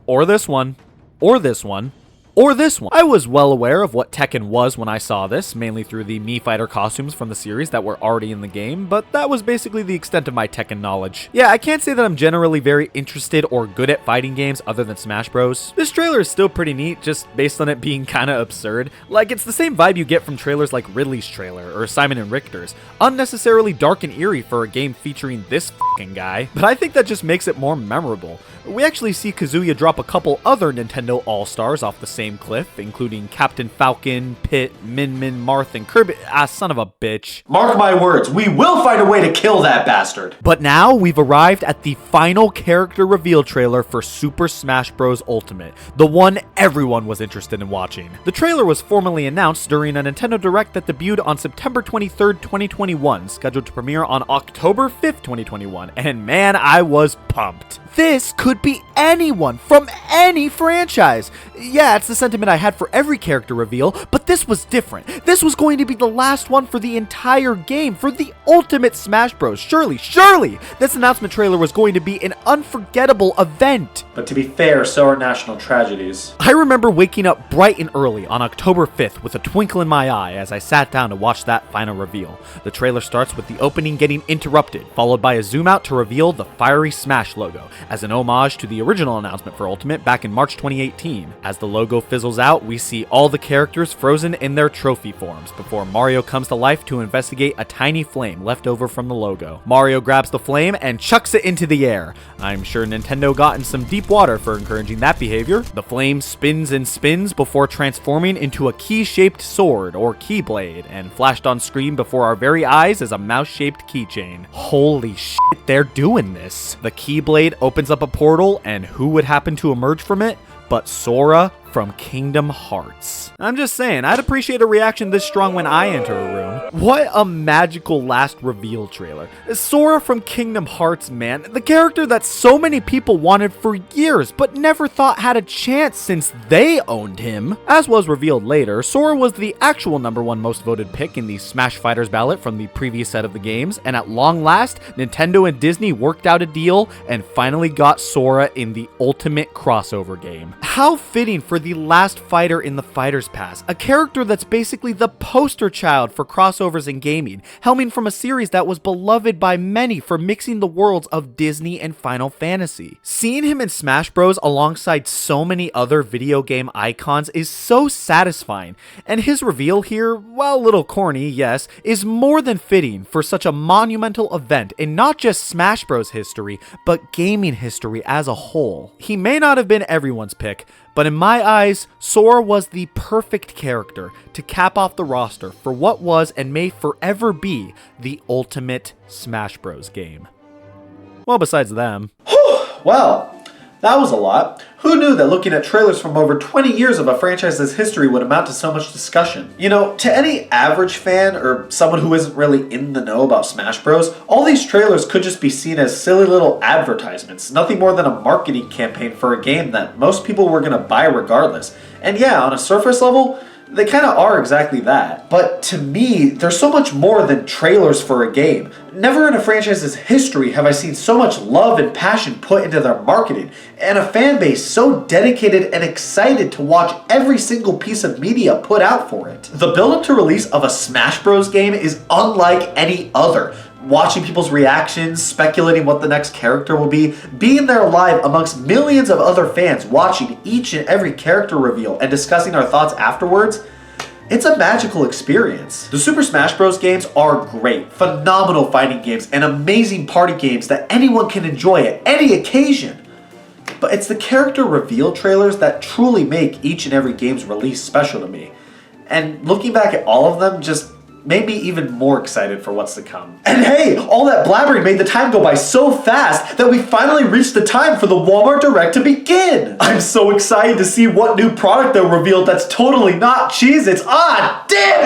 Or this one. Or this one. Or this one. I was well aware of what Tekken was when I saw this, mainly through the Mii Fighter costumes from the series that were already in the game, but that was basically the extent of my Tekken knowledge. Yeah, I can't say that I'm generally very interested or good at fighting games other than Smash Bros. This trailer is still pretty neat, just based on it being kinda absurd. Like, it's the same vibe you get from trailers like Ridley's trailer, or Simon & Richter's. Unnecessarily dark and eerie for a game featuring this fucking guy, but I think that just makes it more memorable. We actually see Kazuya drop a couple other Nintendo All-Stars off the same cliff, including Captain Falcon, Pit, Min Min, Marth, and Kirby. Ah, son of a bitch. Mark my words, we will find a way to kill that bastard. But now we've arrived at the final character reveal trailer for Super Smash Bros. Ultimate, the one everyone was interested in watching. The trailer was formally announced during a Nintendo Direct that debuted on September 23rd, 2021, scheduled to premiere on October 5th, 2021, and man, I was pumped. This could be anyone from any franchise. Yeah, it's the sentiment I had for every character reveal, but this was different. This was going to be the last one for the entire game, for the ultimate Smash Bros. Surely, this announcement trailer was going to be an unforgettable event. But to be fair, so are national tragedies. I remember waking up bright and early on October 5th with a twinkle in my eye as I sat down to watch that final reveal. The trailer starts with the opening getting interrupted, followed by a zoom out to reveal the Fiery Smash logo, as an homage to the original announcement for Ultimate back in March 2018. As the logo fizzles out, we see all the characters frozen in their trophy forms before Mario comes to life to investigate a tiny flame left over from the logo. Mario grabs the flame and chucks it into the air. I'm sure Nintendo got in some deep water for encouraging that behavior. The flame spins and spins before transforming into a key-shaped sword or keyblade and flashed on screen before our very eyes as a mouse-shaped keychain. Holy shit, they're doing this. The keyblade opens up a portal, and who would happen to emerge from it but Sora from Kingdom Hearts. I'm just saying, I'd appreciate a reaction this strong when I enter a room. What a magical last reveal trailer. Sora from Kingdom Hearts, man. The character that so many people wanted for years, but never thought had a chance since they owned him. As was revealed later, Sora was the actual #1 most voted pick in the Smash Fighters ballot from the previous set of the games, and at long last, Nintendo and Disney worked out a deal and finally got Sora in the ultimate crossover game. How fitting for the last fighter in the Fighters Pass, a character that's basically the poster child for crossovers in gaming, helming from a series that was beloved by many for mixing the worlds of Disney and Final Fantasy. Seeing him in Smash Bros. Alongside so many other video game icons is so satisfying, and his reveal here, while a little corny, yes, is more than fitting for such a monumental event in not just Smash Bros. History, but gaming history as a whole. He may not have been everyone's pick, but in my eyes, Sora was the perfect character to cap off the roster for what was and may forever be the ultimate Smash Bros. Game. Well, besides them. Well, that was a lot. Who knew that looking at trailers from over 20 years of a franchise's history would amount to so much discussion? You know, to any average fan or someone who isn't really in the know about Smash Bros, all these trailers could just be seen as silly little advertisements, nothing more than a marketing campaign for a game that most people were going to buy regardless. And yeah, on a surface level, they kind of are exactly that. But to me, they're so much more than trailers for a game. Never in a franchise's history have I seen so much love and passion put into their marketing, and a fan base so dedicated and excited to watch every single piece of media put out for it. The build-up to release of a Smash Bros. Game is unlike any other. Watching people's reactions, speculating what the next character will be, being there live amongst millions of other fans watching each and every character reveal and discussing our thoughts afterwards, it's a magical experience. The Super Smash Bros. Games are great, phenomenal fighting games, and amazing party games that anyone can enjoy at any occasion. But it's the character reveal trailers that truly make each and every game's release special to me. And looking back at all of them just made me even more excited for what's to come. And hey, all that blabbering made the time go by so fast that we finally reached the time for the Walmart Direct to begin. I'm so excited to see what new product they'll reveal that's totally not Cheez-Its. Ah, damn